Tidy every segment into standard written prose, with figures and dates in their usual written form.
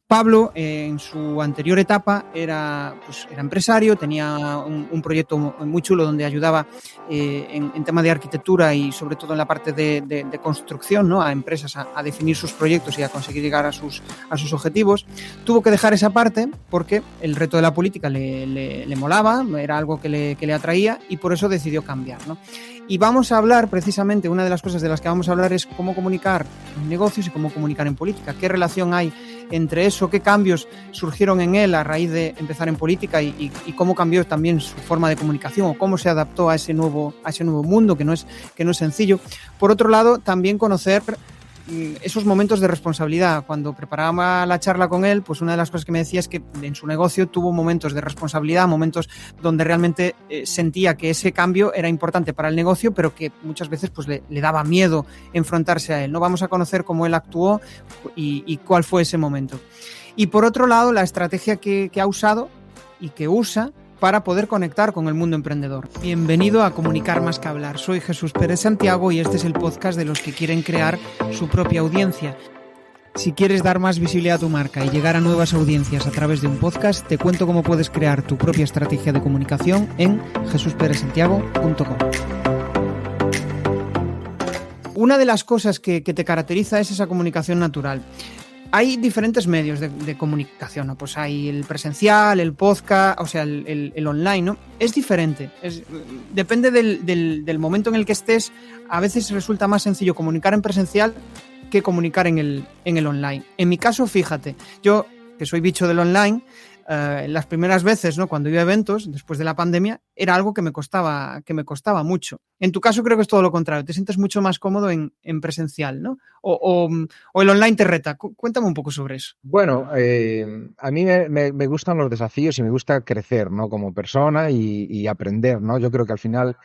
Pablo, en su anterior etapa, era empresario, tenía un proyecto muy chulo donde ayudaba en tema de arquitectura y sobre todo en la parte de construcción, ¿no? A empresas a definir sus proyectos y a conseguir llegar a sus objetivos. Tuvo que dejar esa parte porque el reto de la política le molaba, era algo que le atraía y por eso decidió cambiar, ¿no? Y vamos a hablar precisamente, una de las cosas de las que vamos a hablar es cómo comunicar en negocios y cómo comunicar en política, qué relación hay entre eso, qué cambios surgieron en él a raíz de empezar en política y cómo cambió también su forma de comunicación o cómo se adaptó a ese nuevo mundo que no es sencillo. Por otro lado, también conocer esos momentos de responsabilidad. Cuando preparaba la charla con él, pues una de las cosas que me decía es que en su negocio tuvo momentos de responsabilidad, momentos donde realmente sentía que ese cambio era importante para el negocio, pero que muchas veces pues le daba miedo enfrentarse a él, ¿no? Vamos a conocer cómo él actuó y cuál fue ese momento. Y por otro lado, la estrategia que ha usado y que usa para poder conectar con el mundo emprendedor. Bienvenido a Comunicar Más que Hablar. Soy Jesús Pérez Santiago y este es el podcast de los que quieren crear su propia audiencia. Si quieres dar más visibilidad a tu marca y llegar a nuevas audiencias a través de un podcast, te cuento cómo puedes crear tu propia estrategia de comunicación en jesusperezsantiago.com. Una de las cosas que te caracteriza es esa comunicación natural. Hay diferentes medios de comunicación, ¿no? Pues hay el presencial, el podcast, o sea, el online, ¿no? Es diferente. Depende del momento en el que estés. A veces resulta más sencillo comunicar en presencial que comunicar en el online. En mi caso, fíjate, yo que soy bicho del online, las primeras veces, ¿no? Cuando iba a eventos, después de la pandemia, era algo que me costaba mucho. En tu caso creo que es todo lo contrario, te sientes mucho más cómodo en presencial, ¿no? O el online te reta. Cuéntame un poco sobre eso. Bueno, a mí me gustan los desafíos y me gusta crecer, ¿no? Como persona y aprender, ¿no? Yo creo que al final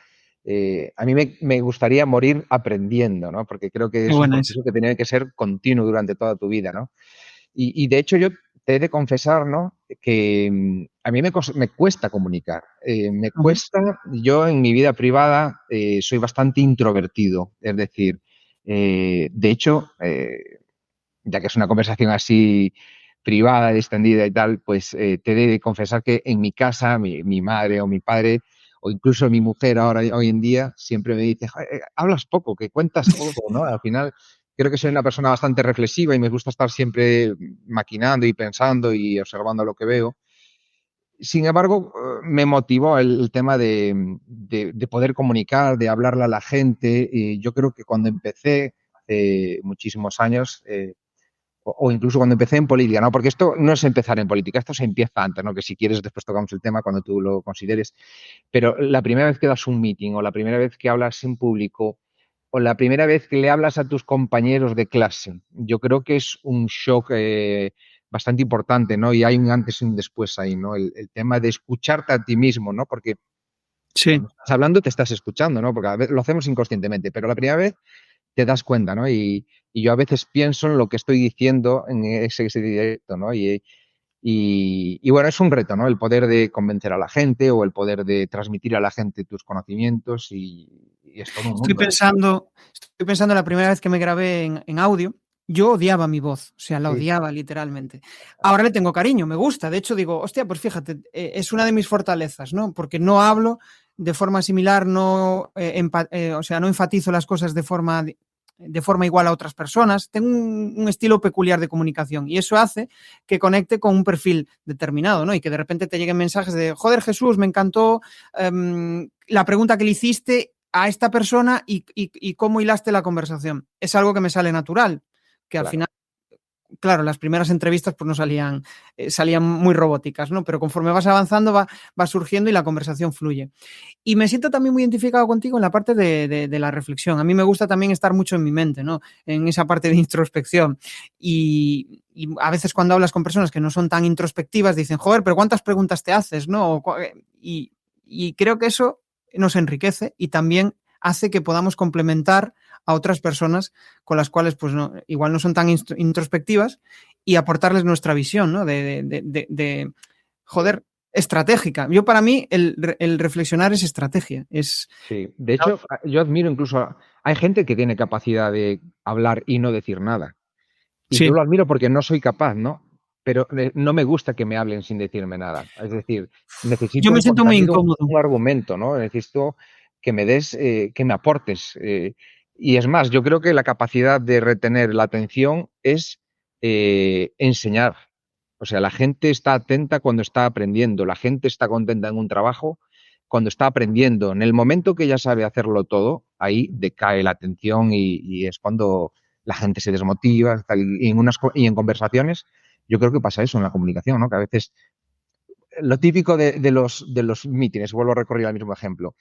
a mí me gustaría morir aprendiendo, ¿no? Porque creo que Qué es un buena eso. proceso que tiene que ser continuo durante toda tu vida, ¿no? Y de hecho yo te he de confesar, ¿no? Que a mí me cuesta comunicar. Me Uh-huh. cuesta, yo en mi vida privada soy bastante introvertido, es decir, de hecho, ya que es una conversación así privada, extendida y tal, pues te he de confesar que en mi casa, mi madre o mi padre, o incluso mi mujer hoy en día, siempre me dice, hablas poco, que cuentas poco, ¿no? Al final creo que soy una persona bastante reflexiva y me gusta estar siempre maquinando y pensando y observando lo que veo. Sin embargo, me motivó el tema de poder comunicar, de hablarle a la gente. Y yo creo que cuando empecé, hace muchísimos años, o incluso cuando empecé en política, ¿no? Porque esto no es empezar en política, esto se empieza antes, ¿no? Que si quieres después tocamos el tema cuando tú lo consideres. Pero la primera vez que das un meeting o la primera vez que hablas en público o la primera vez que le hablas a tus compañeros de clase, yo creo que es un shock bastante importante, ¿no? Y hay un antes y un después ahí, ¿no? El tema de escucharte a ti mismo, ¿no? Porque Sí. cuando estás hablando te estás escuchando, ¿no? Porque a veces lo hacemos inconscientemente, pero la primera vez te das cuenta, ¿no? Y yo a veces pienso en lo que estoy diciendo en ese directo, ¿no? Y bueno, es un reto, ¿no? El poder de convencer a la gente o el poder de transmitir a la gente tus conocimientos y es todo un Estoy mundo. pensando la primera vez que me grabé en audio. Yo odiaba mi voz, o sea, la Sí, odiaba literalmente. Ahora le tengo cariño, me gusta. De hecho, digo, hostia, pues fíjate, es una de mis fortalezas, ¿no? Porque no hablo de forma similar, no, o sea, no enfatizo las cosas de forma igual a otras personas. Tengo un estilo peculiar de comunicación y eso hace que conecte con un perfil determinado, ¿no? Y que de repente te lleguen mensajes de, joder, Jesús, me encantó la pregunta que le hiciste a esta persona y cómo hilaste la conversación. Es algo que me sale natural, que al claro. final, claro, las primeras entrevistas pues no salían muy robóticas, ¿no? Pero conforme vas avanzando va surgiendo y la conversación fluye. Y me siento también muy identificado contigo en la parte de la reflexión. A mí me gusta también estar mucho en mi mente, ¿no? En esa parte de introspección. Y a veces cuando hablas con personas que no son tan introspectivas dicen, joder, pero ¿cuántas preguntas te haces, no? Y creo que eso nos enriquece y también hace que podamos complementar a otras personas con las cuales pues no, igual no son tan introspectivas y aportarles nuestra visión, ¿no? Joder, estratégica. Yo para mí el reflexionar es estrategia. Sí, de hecho, yo admiro incluso, hay gente que tiene capacidad de hablar y no decir nada. Y yo Sí. lo admiro porque no soy capaz, ¿no? pero no me gusta que me hablen sin decirme nada. Es decir, Yo necesito me un siento muy contenido, incómodo. un argumento, ¿no? Necesito que me des, que me aportes. Y es más, yo creo que la capacidad de retener la atención es enseñar. O sea, la gente está atenta cuando está aprendiendo, la gente está contenta en un trabajo cuando está aprendiendo. En el momento que ya sabe hacerlo todo, ahí decae la atención y es cuando la gente se desmotiva. Y en conversaciones, yo creo que pasa eso en la comunicación, ¿no? Que a veces lo típico de los mítines, vuelvo a recorrer el mismo ejemplo.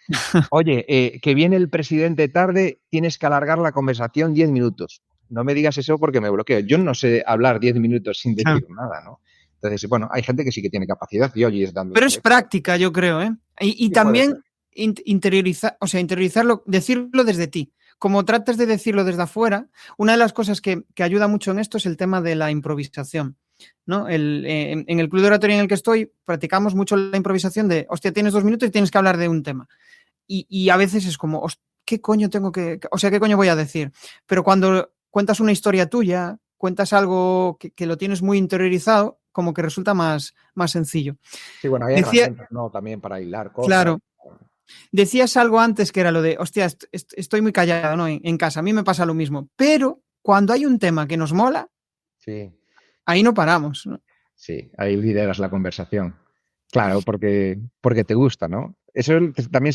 Oye, que viene el presidente tarde, tienes que alargar la conversación 10 minutos. No me digas eso porque me bloqueo. Yo no sé hablar 10 minutos sin Claro. decir nada, ¿no? Entonces, bueno, hay gente que sí que tiene capacidad y oye, es dando Pero es ese. práctica, yo creo, ¿eh? Y Sí, puede ser. también interiorizar, o sea, interiorizarlo, decirlo desde ti. Como trates de decirlo desde afuera, una de las cosas que ayuda mucho en esto es el tema de la improvisación, ¿no? En el club de oratoria en el que estoy, practicamos mucho la improvisación de, hostia, tienes 2 minutos y tienes que hablar de un tema. Y a veces es como, ¿qué coño tengo o sea, qué coño voy a decir? Pero cuando cuentas una historia tuya, cuentas algo que lo tienes muy interiorizado, como que resulta más sencillo. Sí, bueno, hay Decía, herramientas, ¿no? También para hilar cosas. claro, decías algo antes que era lo de, hostia, estoy muy callado, ¿no? En casa, a mí me pasa lo mismo, pero cuando hay un tema que nos mola, Sí, ahí no paramos, ¿no? sí, ahí lideras la conversación. Claro, porque te gusta, ¿no? Eso también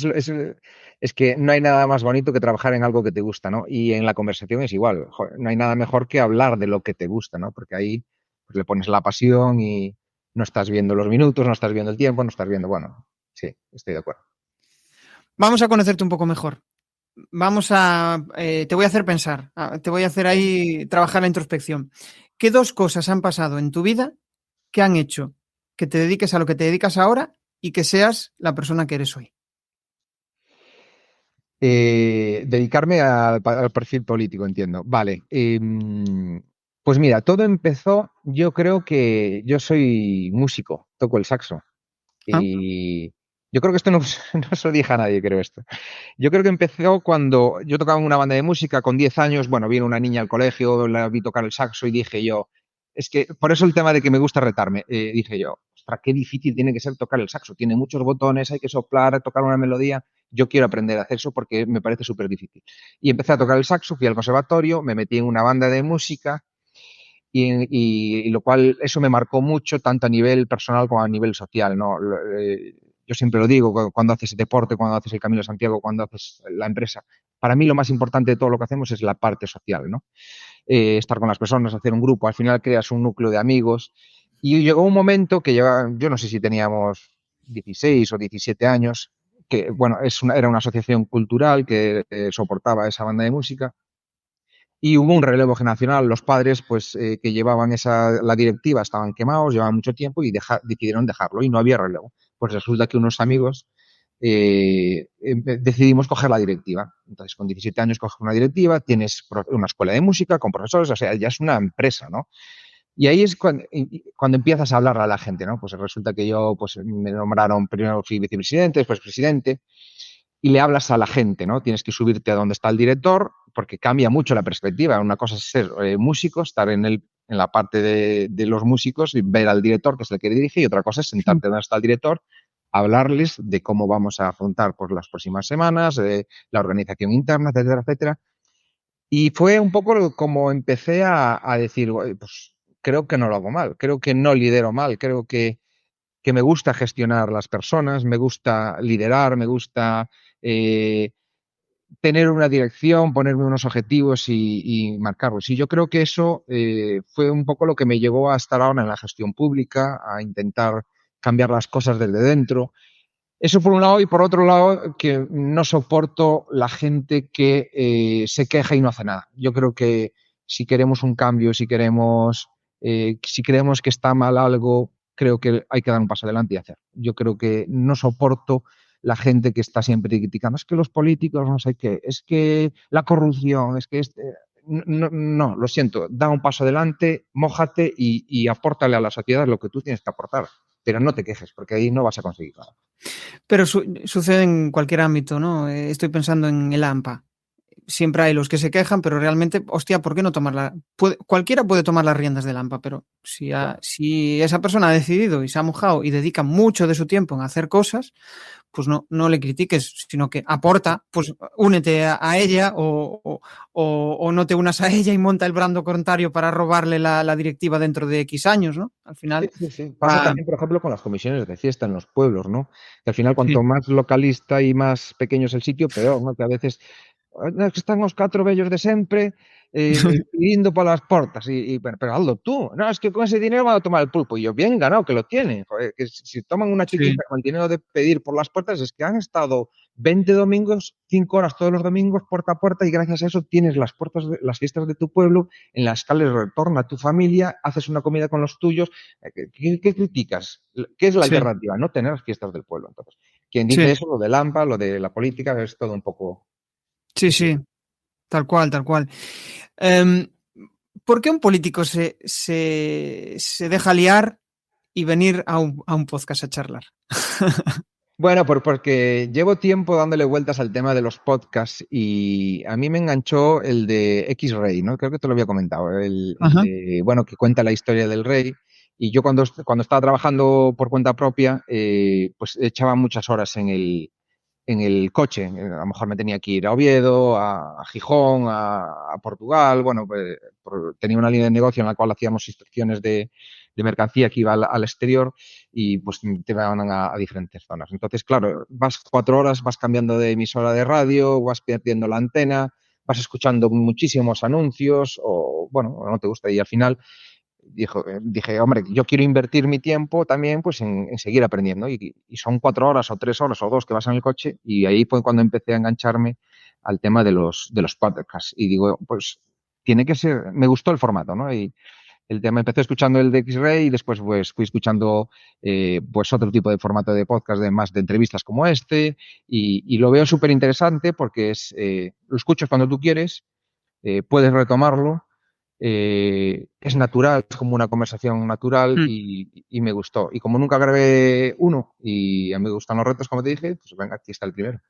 es que no hay nada más bonito que trabajar en algo que te gusta, ¿no? Y en la conversación es igual. Joder, no hay nada mejor que hablar de lo que te gusta, ¿no? Porque ahí pues, le pones la pasión y no estás viendo los minutos, no estás viendo el tiempo, no estás viendo, bueno, sí, estoy de acuerdo. Vamos a conocerte un poco mejor. Te voy a hacer pensar, te voy a hacer ahí trabajar la introspección. ¿Qué dos cosas han pasado en tu vida que han hecho que te dediques a lo que te dedicas ahora y que seas la persona que eres hoy? Dedicarme al perfil político, entiendo. Vale. Pues mira, todo empezó, yo creo que yo soy músico, toco el saxo. ¿Ah? Y yo creo que esto no, no se lo dije a nadie, creo esto. Yo creo que empezó cuando yo tocaba en una banda de música con 10 años, bueno, vino una niña al colegio, la vi tocar el saxo y dije yo, es que por eso el tema de que me gusta retarme, dije yo, ostras, qué difícil tiene que ser tocar el saxo, tiene muchos botones, hay que soplar, tocar una melodía, yo quiero aprender a hacer eso porque me parece súper difícil. Y empecé a tocar el saxo, fui al conservatorio, me metí en una banda de música y lo cual eso me marcó mucho tanto a nivel personal como a nivel social, ¿no? Yo siempre lo digo, cuando haces deporte, cuando haces el Camino de Santiago, cuando haces la empresa, para mí lo más importante de todo lo que hacemos es la parte social, ¿no? Estar con las personas, hacer un grupo, al final creas un núcleo de amigos y llegó un momento que yo no sé si teníamos 16 o 17 años, que bueno, era una asociación cultural que soportaba esa banda de música y hubo un relevo generacional. Los padres, pues, que llevaban la directiva estaban quemados, llevaban mucho tiempo y decidieron dejarlo y no había relevo. Pues resulta que unos amigos decidimos coger la directiva. Entonces, con 17 años coges una directiva, tienes una escuela de música con profesores, o sea, ya es una empresa, ¿no? Y ahí es cuando empiezas a hablar a la gente, ¿no? Pues resulta que yo, pues, me nombraron, primero fui vicepresidente, después presidente, y le hablas a la gente, ¿no? Tienes que subirte a donde está el director, porque cambia mucho la perspectiva. Una cosa es ser músico, estar en la parte de los músicos y ver al director, que es el que dirige, y otra cosa es sentarte donde está el director, hablarles de cómo vamos a afrontar pues, las próximas semanas, la organización interna, etcétera, etcétera. Y fue un poco como empecé a decir, pues creo que no lo hago mal, creo que no lidero mal, creo que me gusta gestionar las personas, me gusta liderar, me gusta eh, tener una dirección, ponerme unos objetivos y marcarlos. Y yo creo que eso fue un poco lo que me llevó a estar ahora en la gestión pública, a intentar cambiar las cosas desde dentro. Eso por un lado y por otro lado que no soporto la gente que se queja y no hace nada. Yo creo que si queremos un cambio, si creemos que está mal algo, creo que hay que dar un paso adelante y hacer. Yo creo que no soporto la gente que está siempre criticando. Es que los políticos no sé qué, es que la corrupción, es que no, no, lo siento, da un paso adelante, mójate y apórtale a la sociedad lo que tú tienes que aportar, pero no te quejes, porque ahí no vas a conseguir nada. Pero sucede en cualquier ámbito, ¿no? Estoy pensando en el AMPA. siempre hay los que se quejan, pero realmente, hostia, ¿por qué no tomarla? Cualquiera puede tomar las riendas del AMPA, pero si esa persona ha decidido y se ha mojado y dedica mucho de su tiempo en hacer cosas, pues no le critiques, sino que aporta, pues únete a ella o no te unas a ella y monta el brando contrario para robarle la directiva dentro de X años, ¿no? Al Sí, final, sí, sí. Pasa va, también, por ejemplo, con las comisiones de fiesta en los pueblos, ¿no? Que al final, sí, cuanto más localista y más pequeño es el sitio, peor, ¿no? Que a veces están os 4 vellos de sempre pidindo polas portas bueno, pero hazlo tú. No, es que con ese dinero van a tomar el pulpo. Y yo, bien ganado, que lo tienen. Joder, que si toman una sí, chiquita con el dinero de pedir por las puertas, es que han estado 20 domingos, 5 horas todos los domingos, puerta a puerta, y gracias a eso tienes las fiestas de tu pueblo, en las cuales retorna tu familia, haces una comida con los tuyos. ¿Qué criticas? ¿Qué es la sí, alternativa? No tener las fiestas del pueblo. Entonces, quien dice sí, eso, lo del AMPA, lo de la política, es todo un poco sí, sí, tal cual, tal cual. Um, ¿Por qué un político se deja liar y venir a un podcast a charlar? bueno, porque llevo tiempo dándole vueltas al tema de los podcasts y a mí me enganchó el de X-Ray, ¿no? Creo que te lo había comentado, el Ajá, de, bueno, que cuenta la historia del rey. Y yo cuando estaba trabajando por cuenta propia, pues echaba muchas horas en el coche. A lo mejor me tenía que ir a Oviedo, a Gijón, a Portugal. Bueno, pues, tenía una línea de negocio en la cual hacíamos inspecciones de mercancía que iba al exterior y pues te van a diferentes zonas. Entonces, claro, vas 4 horas, vas cambiando de emisora de radio, vas perdiendo la antena, vas escuchando muchísimos anuncios o, bueno, no te gusta y al final dije, hombre, yo quiero invertir mi tiempo también pues en seguir aprendiendo y son 4 horas o 3 horas o dos que vas en el coche y ahí fue cuando empecé a engancharme al tema de los podcasts y digo, pues tiene que ser, me gustó el formato, ¿no? Y el tema, empecé escuchando el de X-Ray y después pues fui escuchando pues otro tipo de formato de podcast de más de entrevistas como este y lo veo súper interesante porque lo escuchas cuando tú quieres, puedes retomarlo, es natural, es como una conversación natural mm, y me gustó. Y como nunca grabé uno y a mí me gustan los retos, como te dije, pues venga, aquí está el primero.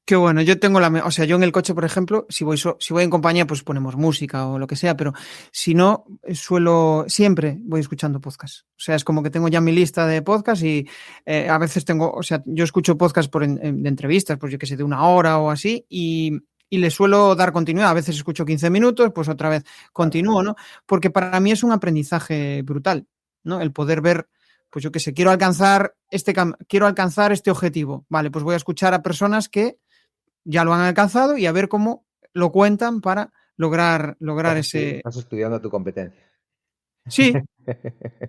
qué bueno, yo tengo o sea, yo en el coche, por ejemplo, si voy en compañía, pues ponemos música o lo que sea, pero si no, siempre voy escuchando podcast. O sea, es como que tengo ya mi lista de podcast y a veces o sea, yo escucho podcast de entrevistas, pues yo que sé, de 1 hora o así, y le suelo dar continuidad. A veces escucho 15 minutos, pues otra vez Claro. continúo, ¿no? Porque para mí es un aprendizaje brutal, ¿no? El poder ver, pues yo que sé, quiero alcanzar este objetivo. Vale, pues voy a escuchar a personas que ya lo han alcanzado y a ver cómo lo cuentan para lograr ese. Estás estudiando tu competencia. Sí,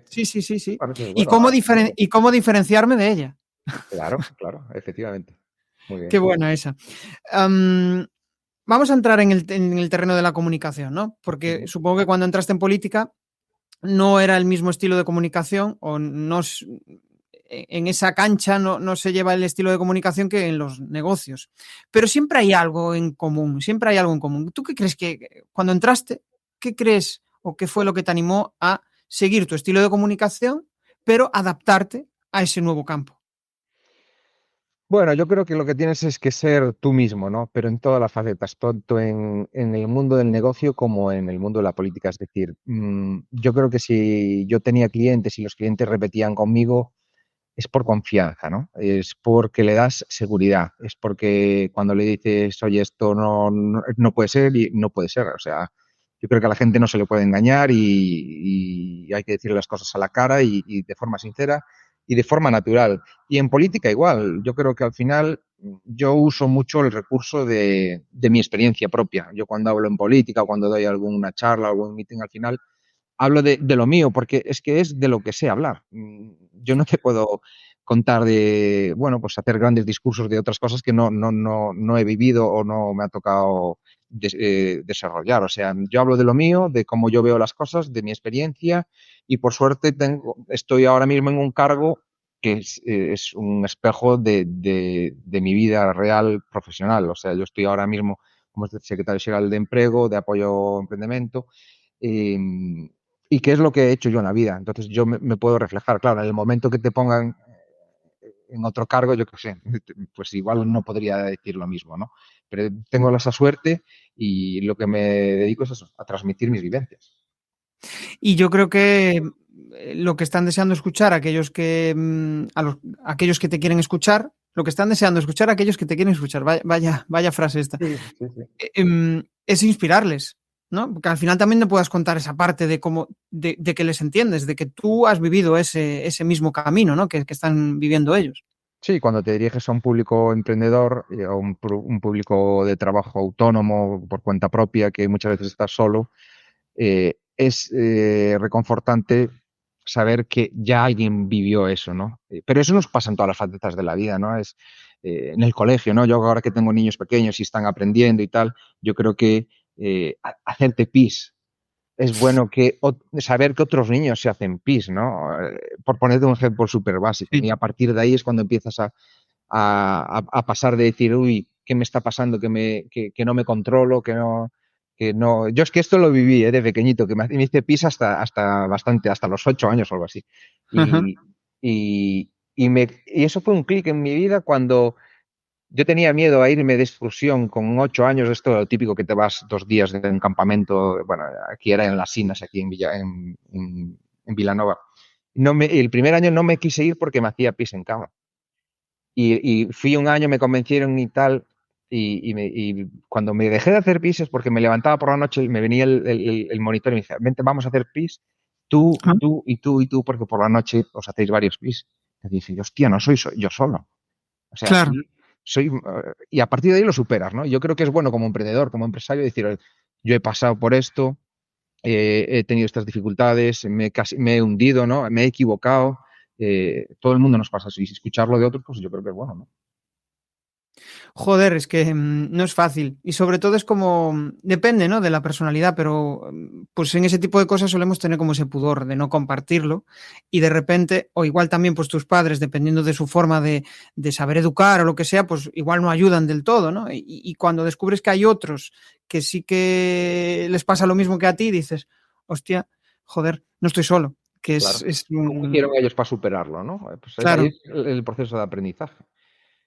sí, sí, sí, sí. Bueno, eso es Y bueno. cómo diferenciarme de ella. Claro, claro, efectivamente. Muy Qué bien. buena esa. Am, Vamos a entrar en el terreno de la comunicación, ¿no? Porque Ujú. supongo que cuando entraste en política no era el mismo estilo de comunicación o en esa cancha no se lleva el estilo de comunicación que en los negocios. Pero siempre hay algo en común, siempre hay algo en común. ¿Tú qué crees que cuando entraste, qué crees o qué fue lo que te animó a seguir tu estilo de comunicación, pero adaptarte a ese nuevo campo? Bueno, yo creo que lo que tienes es que ser tú mismo, ¿no? Pero en todas las facetas, tanto en el mundo del negocio como en el mundo de la política. Es decir, yo creo que si yo tenía clientes y los clientes repetían conmigo, es por confianza, ¿no? Es porque le das seguridad, es porque cuando le dices, oye, esto no puede ser y no puede ser. O sea, yo creo que a la gente no se le puede engañar y hay que decirle las cosas a la cara y de forma sincera y de forma natural. Y en política igual, yo creo que al final yo uso mucho el recurso de mi experiencia propia. Yo cuando hablo en política o cuando doy alguna charla o algún meeting al final, hablo de lo mío, porque es que es de lo que sé hablar. Yo no te puedo contar de, bueno, pues hacer grandes discursos de otras cosas que no he vivido o no me ha tocado desarrollar. O sea, yo hablo de lo mío, de cómo yo veo las cosas, de mi experiencia y por suerte estoy ahora mismo en un cargo que es un espejo de mi vida real profesional. O sea, yo estoy ahora mismo como secretario general de Empleo, de apoyo a emprendimiento, eh, y qué es lo que he hecho yo en la vida. Entonces yo me puedo reflejar, claro, en el momento que te pongan en otro cargo, yo qué sé, pues igual no podría decir lo mismo, ¿no? Pero tengo esa suerte y lo que me dedico es eso, a transmitir mis vivencias. Y yo creo que lo que están deseando escuchar aquellos que aquellos que te quieren escuchar, lo que están deseando escuchar aquellos que te quieren escuchar, vaya frase esta, Sí, sí, sí. es inspirarles, ¿no? Porque al final también te puedas contar esa parte de cómo, de que les entiendes, de que tú has vivido ese mismo camino, ¿no? Que están viviendo ellos. Sí, cuando te diriges a un público emprendedor, a un público de trabajo autónomo por cuenta propia, que muchas veces estás solo, es reconfortante saber que ya alguien vivió eso, ¿no? Pero eso nos pasa en todas las facetas de la vida, ¿no? Es en el colegio, ¿no? Yo ahora que tengo niños pequeños y están aprendiendo y tal, yo creo que hacerte pis es bueno que saber que otros niños se hacen pis, ¿no? Por ponerte un ejemplo súper básico. Sí. Y a partir de ahí es cuando empiezas a pasar de decir, uy, ¿qué me está pasando? Que no me controlo, que no. Yo es que esto lo viví de pequeñito, que me hice pis hasta bastante, hasta los 8 años o algo así. Ajá. Y eso fue un clic en mi vida cuando yo tenía miedo a irme de excursión con 8 años, esto lo típico que te vas 2 días de un campamento, bueno, aquí era en Las Sinas, aquí en Vilanova. El primer año no me quise ir porque me hacía pis en cama. Y fui un año, me convencieron y tal, y cuando me dejé de hacer pis es porque me levantaba por la noche y me venía el monitor y me decía, vente, vamos a hacer pis, Ah, tú y tú y tú, porque por la noche os hacéis varios pis. Y dije, hostia, no soy yo solo. O sea, claro. y a partir de ahí lo superas, ¿no? Yo creo que es bueno como emprendedor, como empresario, decir, "Oye, yo he pasado por esto, he tenido estas dificultades, me he hundido, ¿no? Me he equivocado. Todo el mundo nos pasa así. Escucharlo de otros, pues yo creo que es bueno, ¿no? Joder, es que no es fácil. Y sobre todo es como, depende, ¿no? De la personalidad, pero pues en ese tipo de cosas solemos tener como ese pudor de no compartirlo y de repente, o igual también pues tus padres, dependiendo de su forma de saber educar o lo que sea, pues igual no ayudan del todo, ¿no? Y cuando descubres que hay otros que sí que les pasa lo mismo que a ti, dices, hostia, joder, no estoy solo, que Claro. es ¿Cómo hicieron ellos para superarlo, no? Pues ahí claro, es el proceso de aprendizaje.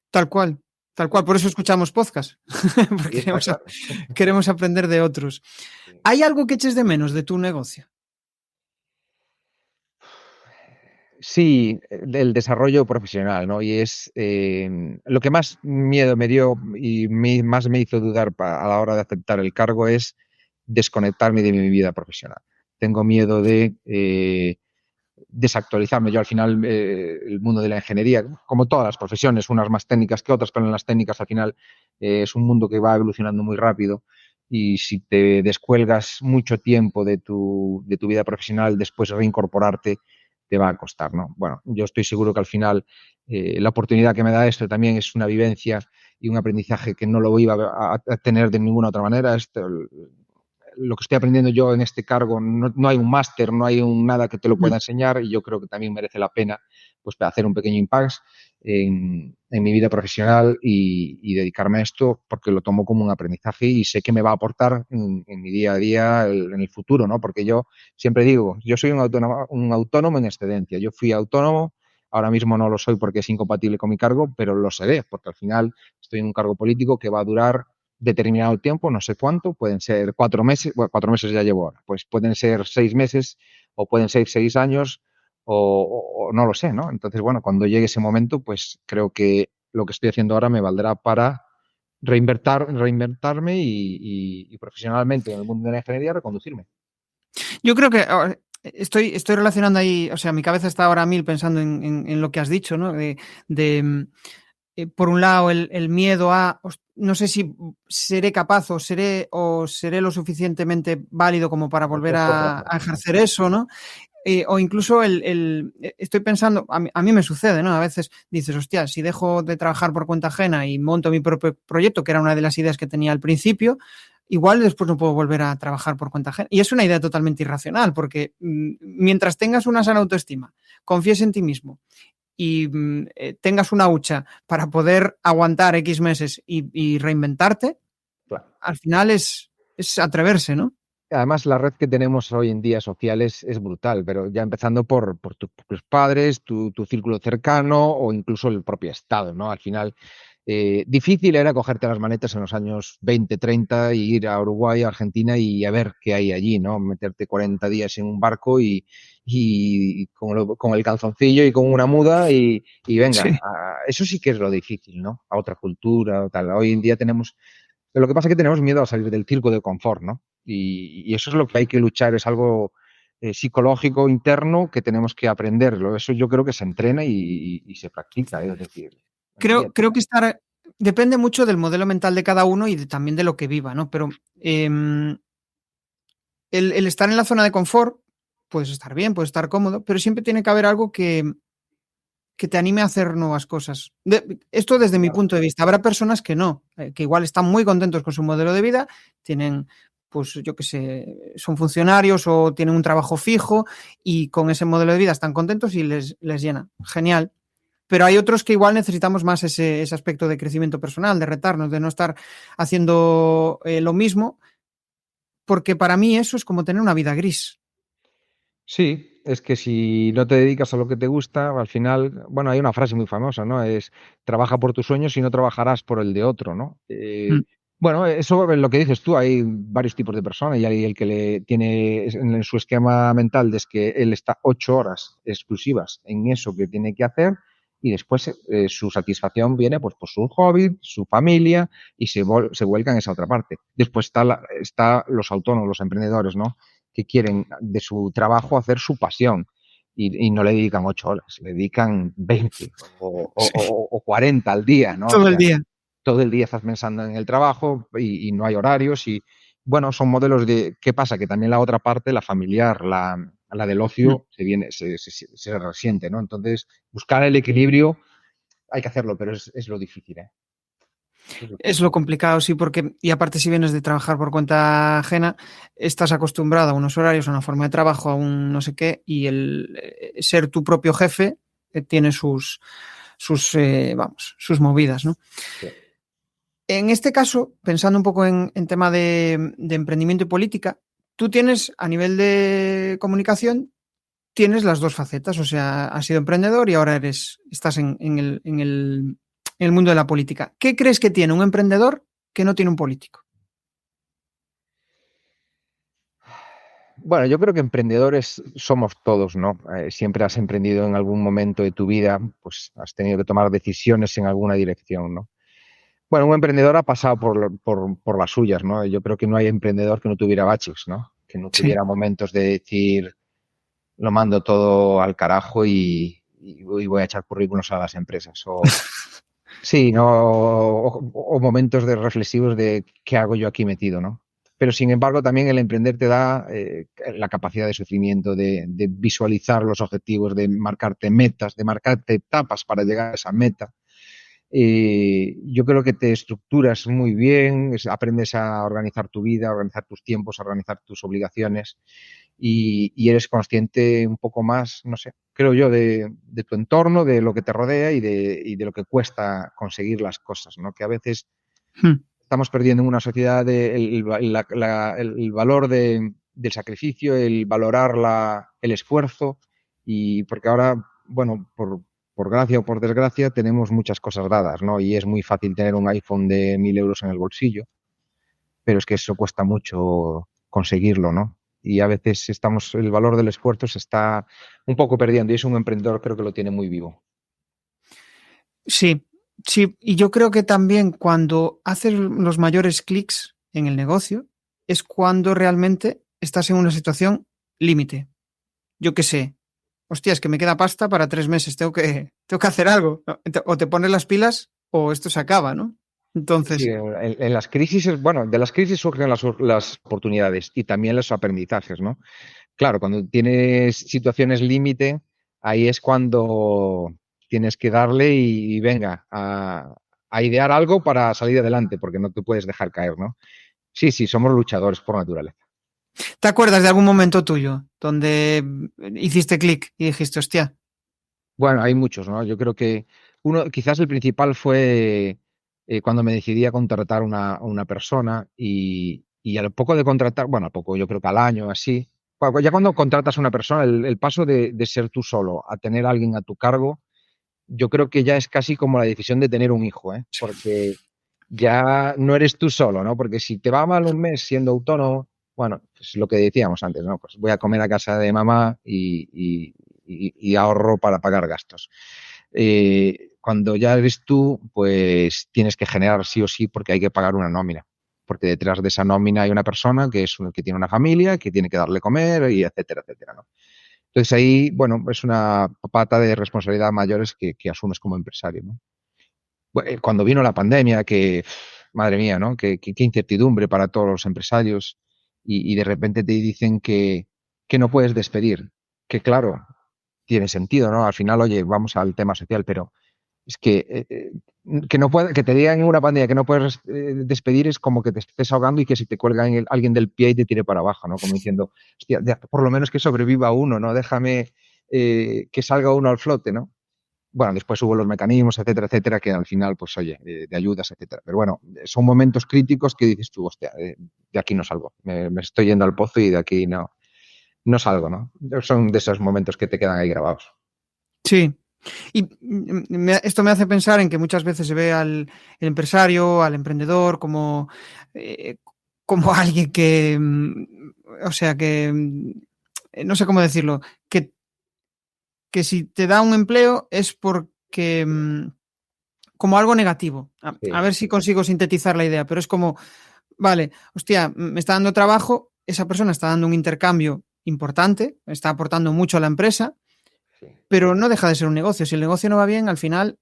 tal cual. Tal cual, por eso escuchamos podcast, Ahí porque está claro. queremos aprender de otros. ¿Hay algo que eches de menos de tu negocio? Sí, el desarrollo profesional, ¿no? Y es lo que más miedo me dio y más me hizo dudar a la hora de aceptar el cargo es desconectarme de mi vida profesional. Tengo miedo de desactualizarme. Yo al final, el mundo de la ingeniería, como todas las profesiones, unas más técnicas que otras, pero en las técnicas al final es un mundo que va evolucionando muy rápido y si te descuelgas mucho tiempo de tu vida profesional, después reincorporarte te va a costar, ¿no? Bueno, yo estoy seguro que al final la oportunidad que me da esto también es una vivencia y un aprendizaje que no lo iba a tener de ninguna otra manera. Lo que estoy aprendiendo yo en este cargo, no hay un máster, no hay nada que te lo pueda enseñar y yo creo que también merece la pena pues hacer un pequeño impact en mi vida profesional y dedicarme a esto porque lo tomo como un aprendizaje y sé que me va a aportar en mi día a día en el futuro, ¿no? Porque yo siempre digo, yo soy un autónomo en excedencia, yo fui autónomo, ahora mismo no lo soy porque es incompatible con mi cargo, pero lo seré porque al final estoy en un cargo político que va a durar determinado tiempo, no sé cuánto, pueden ser 4 meses, bueno, 4 meses ya llevo ahora, pues pueden ser 6 meses o pueden ser 6 años o no lo sé, ¿no? Entonces, bueno, cuando llegue ese momento, pues creo que lo que estoy haciendo ahora me valdrá para reinventarme y profesionalmente en el mundo de la ingeniería reconducirme. Yo creo que estoy relacionando ahí, o sea, mi cabeza está ahora a mil pensando en lo que has dicho, ¿no? De por un lado, el miedo a no sé si seré capaz o seré lo suficientemente válido como para volver a ejercer eso, ¿no? O incluso estoy pensando, a mí me sucede, ¿no? A veces dices, hostia, si dejo de trabajar por cuenta ajena y monto mi propio proyecto, que era una de las ideas que tenía al principio, igual después no puedo volver a trabajar por cuenta ajena. Y es una idea totalmente irracional, porque mientras tengas una sana autoestima, confíes en ti mismo y tengas una hucha para poder aguantar X meses y reinventarte, Claro. al final es atreverse, ¿no? además la red que tenemos hoy en día social es brutal, pero ya empezando por tus padres, tu círculo cercano o incluso el propio Estado, ¿no? Al final, difícil era cogerte las maletas en los años 20, 30 y ir a Uruguay, a Argentina y a ver qué hay allí, ¿no? Meterte 40 días en un barco y con el calzoncillo y con una muda y venga, Sí. eso sí que es lo difícil, ¿no? A otra cultura o tal. Hoy en día tenemos, lo que pasa es que tenemos miedo a salir del circo de confort, ¿no? Y eso es lo que hay que luchar, es algo psicológico interno que tenemos que aprenderlo. Eso yo creo que se entrena y se practica, es decir, en el día a Creo día. que depende mucho del modelo mental de cada uno y también de lo que viva, ¿no? Pero el estar en la zona de confort, puedes estar bien, puedes estar cómodo, pero siempre tiene que haber algo que te anime a hacer nuevas cosas. Esto desde mi Claro. punto de vista. Habrá personas que no, que igual están muy contentos con su modelo de vida, tienen, pues yo qué sé, son funcionarios o tienen un trabajo fijo y con ese modelo de vida están contentos y les llena. Genial. Pero hay otros que igual necesitamos más ese aspecto de crecimiento personal, de retarnos, de no estar haciendo lo mismo, porque para mí eso es como tener una vida gris. Sí, es que si no te dedicas a lo que te gusta, al final, bueno, hay una frase muy famosa, ¿no? Es trabaja por tus sueños y no trabajarás por el de otro, ¿no? Mm. Bueno, eso es lo que dices tú, hay varios tipos de personas y hay el que le tiene en su esquema mental es que él está 8 horas exclusivas en eso que tiene que hacer y después su satisfacción viene pues por su hobby, su familia y se vuelca en esa otra parte. Después está los autónomos, los emprendedores, ¿no? Que quieren de su trabajo hacer su pasión y no le dedican 8 horas, le dedican 20 Sí, o 40 al día, ¿no? O todo el sea, día. todo el día estás pensando en el trabajo y no hay horarios y, bueno, son modelos de... ¿Qué pasa? Que también la otra parte, la familiar, la del Mm. ocio, se resiente, ¿no? Entonces, buscar el equilibrio hay que hacerlo, pero es lo difícil, ¿eh? Es lo Es difícil. lo complicado, sí, porque, y aparte si vienes de trabajar por cuenta ajena, estás acostumbrado a unos horarios, a una forma de trabajo, a un no sé qué, y el ser tu propio jefe tiene sus movidas, ¿no? Sí. En este caso, pensando un poco en tema de emprendimiento y política, tú tienes, a nivel de comunicación, tienes las dos facetas, o sea, has sido emprendedor y ahora estás en el mundo de la política. ¿Qué crees que tiene un emprendedor que no tiene un político? Bueno, yo creo que emprendedores somos todos, ¿no? Siempre has emprendido en algún momento de tu vida, pues has tenido que tomar decisiones en alguna dirección, ¿no? Bueno, un emprendedor ha pasado por las suyas, ¿no? Yo creo que no hay emprendedor que no tuviera baches, ¿no? Que no Sí. tuviera momentos de decir, lo mando todo al carajo y voy a echar currículos a las empresas. O sí, ¿no? O momentos de reflexivos de qué hago yo aquí metido, ¿no? Pero sin embargo, también el emprender te da la capacidad de sufrimiento, de visualizar los objetivos, de marcarte metas, de marcarte etapas para llegar a esa meta. Yo creo que te estructuras muy bien, aprendes a organizar tu vida, a organizar tus tiempos, a organizar tus obligaciones y eres consciente un poco más, no sé, creo yo, de tu entorno, de lo que te rodea y de lo que cuesta conseguir las cosas, ¿no? Que a veces Hmm. estamos perdiendo en una sociedad el valor del sacrificio, el valorar el esfuerzo y porque ahora, bueno, por gracia o por desgracia, tenemos muchas cosas dadas, ¿no? Y es muy fácil tener un iPhone de 1.000 euros en el bolsillo, pero es que eso cuesta mucho conseguirlo, ¿no? Y a veces el valor del esfuerzo se está un poco perdiendo y es un emprendedor creo que lo tiene muy vivo. Sí, sí, y yo creo que también cuando haces los mayores clics en el negocio es cuando realmente estás en una situación límite. Yo qué sé, hostia, es que me queda pasta para 3 meses, tengo que hacer algo, ¿no? O te pones las pilas o esto se acaba, ¿no? Sí, Entonces, en las crisis, bueno, de las crisis surgen las oportunidades y también los aprendizajes, ¿no? Claro, cuando tienes situaciones límite, ahí es cuando tienes que darle y venga, a idear algo para salir adelante, porque no te puedes dejar caer, ¿no? Sí, sí, somos luchadores por naturaleza. ¿te acuerdas de algún momento tuyo donde hiciste clic y dijiste, hostia, Bueno, hay muchos, ¿no? Yo creo que quizás el principal fue cuando me decidí a contratar una persona Y al poco de contratar, bueno, al poco, yo creo que al año, así, ya cuando contratas a una persona, el paso de ser tú solo a tener a alguien a tu cargo, yo creo que ya es casi como la decisión de tener un hijo, ¿eh? Porque ya no eres tú solo, ¿no? Porque si te va mal un mes siendo autónomo, bueno, pues lo que decíamos antes, ¿no? Pues voy a comer a casa de mamá y ahorro para pagar gastos. Cuando ya eres tú, pues tienes que generar sí o sí porque hay que pagar una nómina. Porque detrás de esa nómina hay una persona que tiene una familia, que tiene que darle comer y etcétera, etcétera, ¿no? Entonces ahí, bueno, es una pata de responsabilidad mayores que asumes como empresario, ¿no? Cuando vino la pandemia, madre mía, ¿no? Qué incertidumbre para todos los empresarios y de repente te dicen que no puedes despedir, que claro, tiene sentido, ¿no? Al final, oye, vamos al tema social, pero es que no puede, que te digan en una pandemia que no puedes despedir es como que te estés ahogando y que si te cuelga alguien del pie y te tire para abajo, ¿no? Como diciendo, hostia, por lo menos que sobreviva uno, ¿no? Déjame que salga uno al flote, ¿no? Bueno, después hubo los mecanismos, etcétera, etcétera, que al final, pues oye, de ayudas, etcétera. Pero bueno, son momentos críticos que dices tú, hostia, de aquí no salgo. Me estoy yendo al pozo y de aquí no salgo, ¿no? Son de esos momentos que te quedan ahí grabados. Sí. Y esto me hace pensar en que muchas veces se ve al el empresario, al emprendedor, como alguien que, o sea, que, no sé cómo decirlo, que si te da un empleo es porque, como algo negativo. A Sí. ver si consigo sintetizar la idea, pero es como, vale, hostia, me está dando trabajo, esa persona está dando un intercambio importante, está aportando mucho a la empresa, Sí. pero no deja de ser un negocio. Si el negocio no va bien, al final,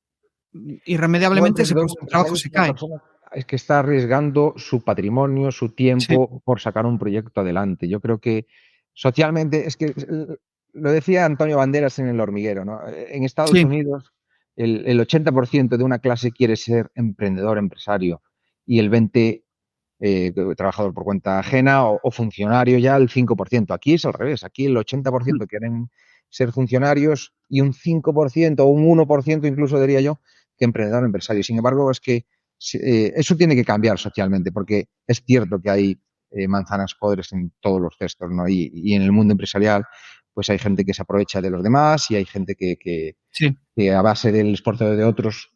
No, irremediablemente desde ese luego, puesto el de empresario trabajo es se una cae. persona es que está arriesgando su patrimonio, su Sí, tiempo por sacar un proyecto adelante. Yo creo que socialmente, es que lo decía Antonio Banderas en El Hormiguero, ¿no? En Estados sí, Unidos, el 80% de una clase quiere ser emprendedor, empresario, y el 20% trabajador por cuenta ajena o funcionario ya el 5%. Aquí es al revés, aquí el 80% quieren ser funcionarios y un 5% o un 1% incluso diría yo que emprendedor empresario. Sin embargo, es que eso tiene que cambiar socialmente porque es cierto que hay manzanas podres en todos los cestos, ¿no? Y en el mundo empresarial pues hay gente que se aprovecha de los demás y hay gente sí. que a base del esfuerzo de otros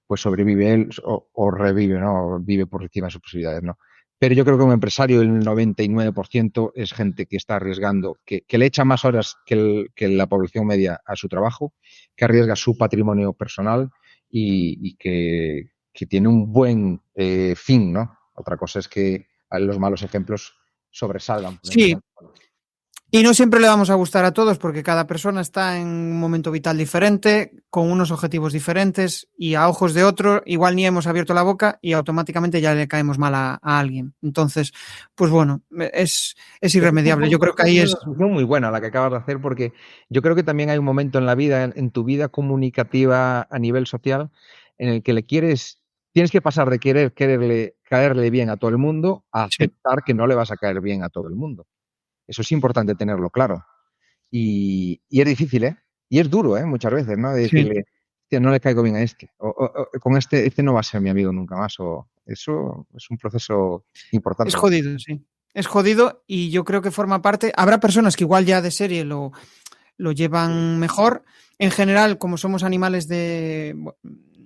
pues sobrevive él o revive, ¿no? O vive por encima de sus posibilidades, ¿no? Pero yo creo que como empresario el 99% es gente que está arriesgando, que le echa más horas que la población media a su trabajo, que arriesga su patrimonio personal y que tiene un buen fin, ¿no? Otra cosa es que los malos ejemplos sobresalgan. Sí, y no siempre le vamos a gustar a todos porque cada persona está en un momento vital diferente, con unos objetivos diferentes y a ojos de otro, igual ni hemos abierto la boca y automáticamente ya le caemos mal a alguien. Entonces, pues bueno, es Es irremediable. Yo creo que ahí una es... reflexión muy buena la que acabas de hacer, porque yo creo que también hay un momento en la vida, en tu vida comunicativa a nivel social, en el que tienes que pasar de caerle bien a todo el mundo a Sí, aceptar que no le vas a caer bien a todo el mundo. Eso es importante tenerlo claro. Y es difícil, ¿eh? Y es duro, ¿eh? Muchas veces, ¿no? De sí. decirle, "Hostia, no le caigo bien a este. O con este no va a ser mi amigo nunca más. O eso es un proceso Es importante, ¿no? jodido, sí. Es jodido y yo creo que forma parte. Habrá personas que igual ya de serie lo Sí, llevan mejor. En general, como somos animales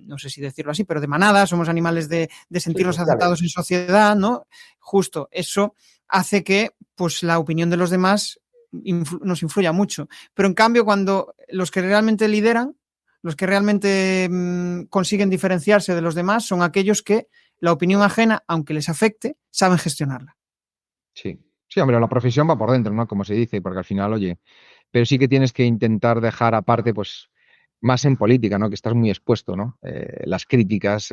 no sé si decirlo así, pero de manada, somos animales de sí, sentirnos sociales. aceptados en sociedad, ¿no? Justo eso hace que pues la opinión de los demás nos influya mucho. Pero en cambio, cuando los que realmente lideran, los que realmente consiguen diferenciarse de los demás, son aquellos que la opinión ajena, aunque les afecte, saben gestionarla. Sí. Sí, hombre, la profesión va por dentro, ¿no? Como se dice, porque al final, oye, pero sí que tienes que intentar dejar aparte, pues, más en política, ¿no? Que estás muy expuesto, ¿no? Las críticas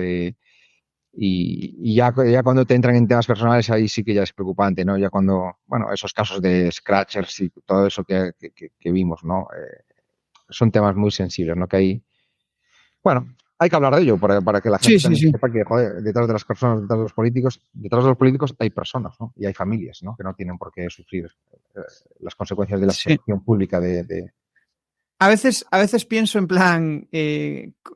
y ya cuando te entran en temas personales, ahí sí que ya es preocupante, ¿no? Ya cuando, bueno, esos casos de scratchers y todo eso que vimos, ¿no? Son temas muy sensibles, ¿no? Que hay, bueno, hay que hablar de ello para que la Sí, gente sí, también sí. sepa que, joder, detrás de las personas, detrás de los políticos hay personas, ¿no? Y hay familias, ¿no? Que no tienen por qué sufrir las consecuencias de la Sí. exposición pública A veces pienso en plan,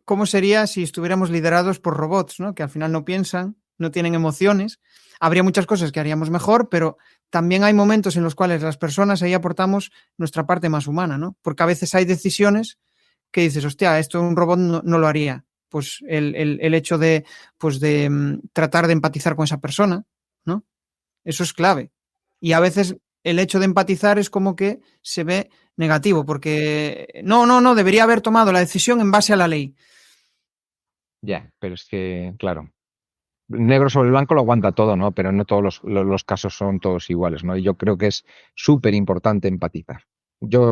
¿cómo sería si estuviéramos liderados por robots, ¿no? Que al final no piensan no tienen emociones. Habría muchas cosas que haríamos mejor, pero también hay momentos en los cuales las personas ahí aportamos nuestra parte más humana, ¿no? Porque a veces hay decisiones que dices, hostia, esto un robot no lo haría. Pues el hecho de, pues de tratar de empatizar con esa persona, ¿no? Eso es clave. Y a veces el hecho de empatizar es como que se ve negativo, porque no, debería haber tomado la decisión en base a la ley. Ya, pero es que, claro, negro sobre blanco lo aguanta todo, ¿no? Pero no todos los casos son todos iguales, ¿no? Y yo creo que es súper importante empatizar.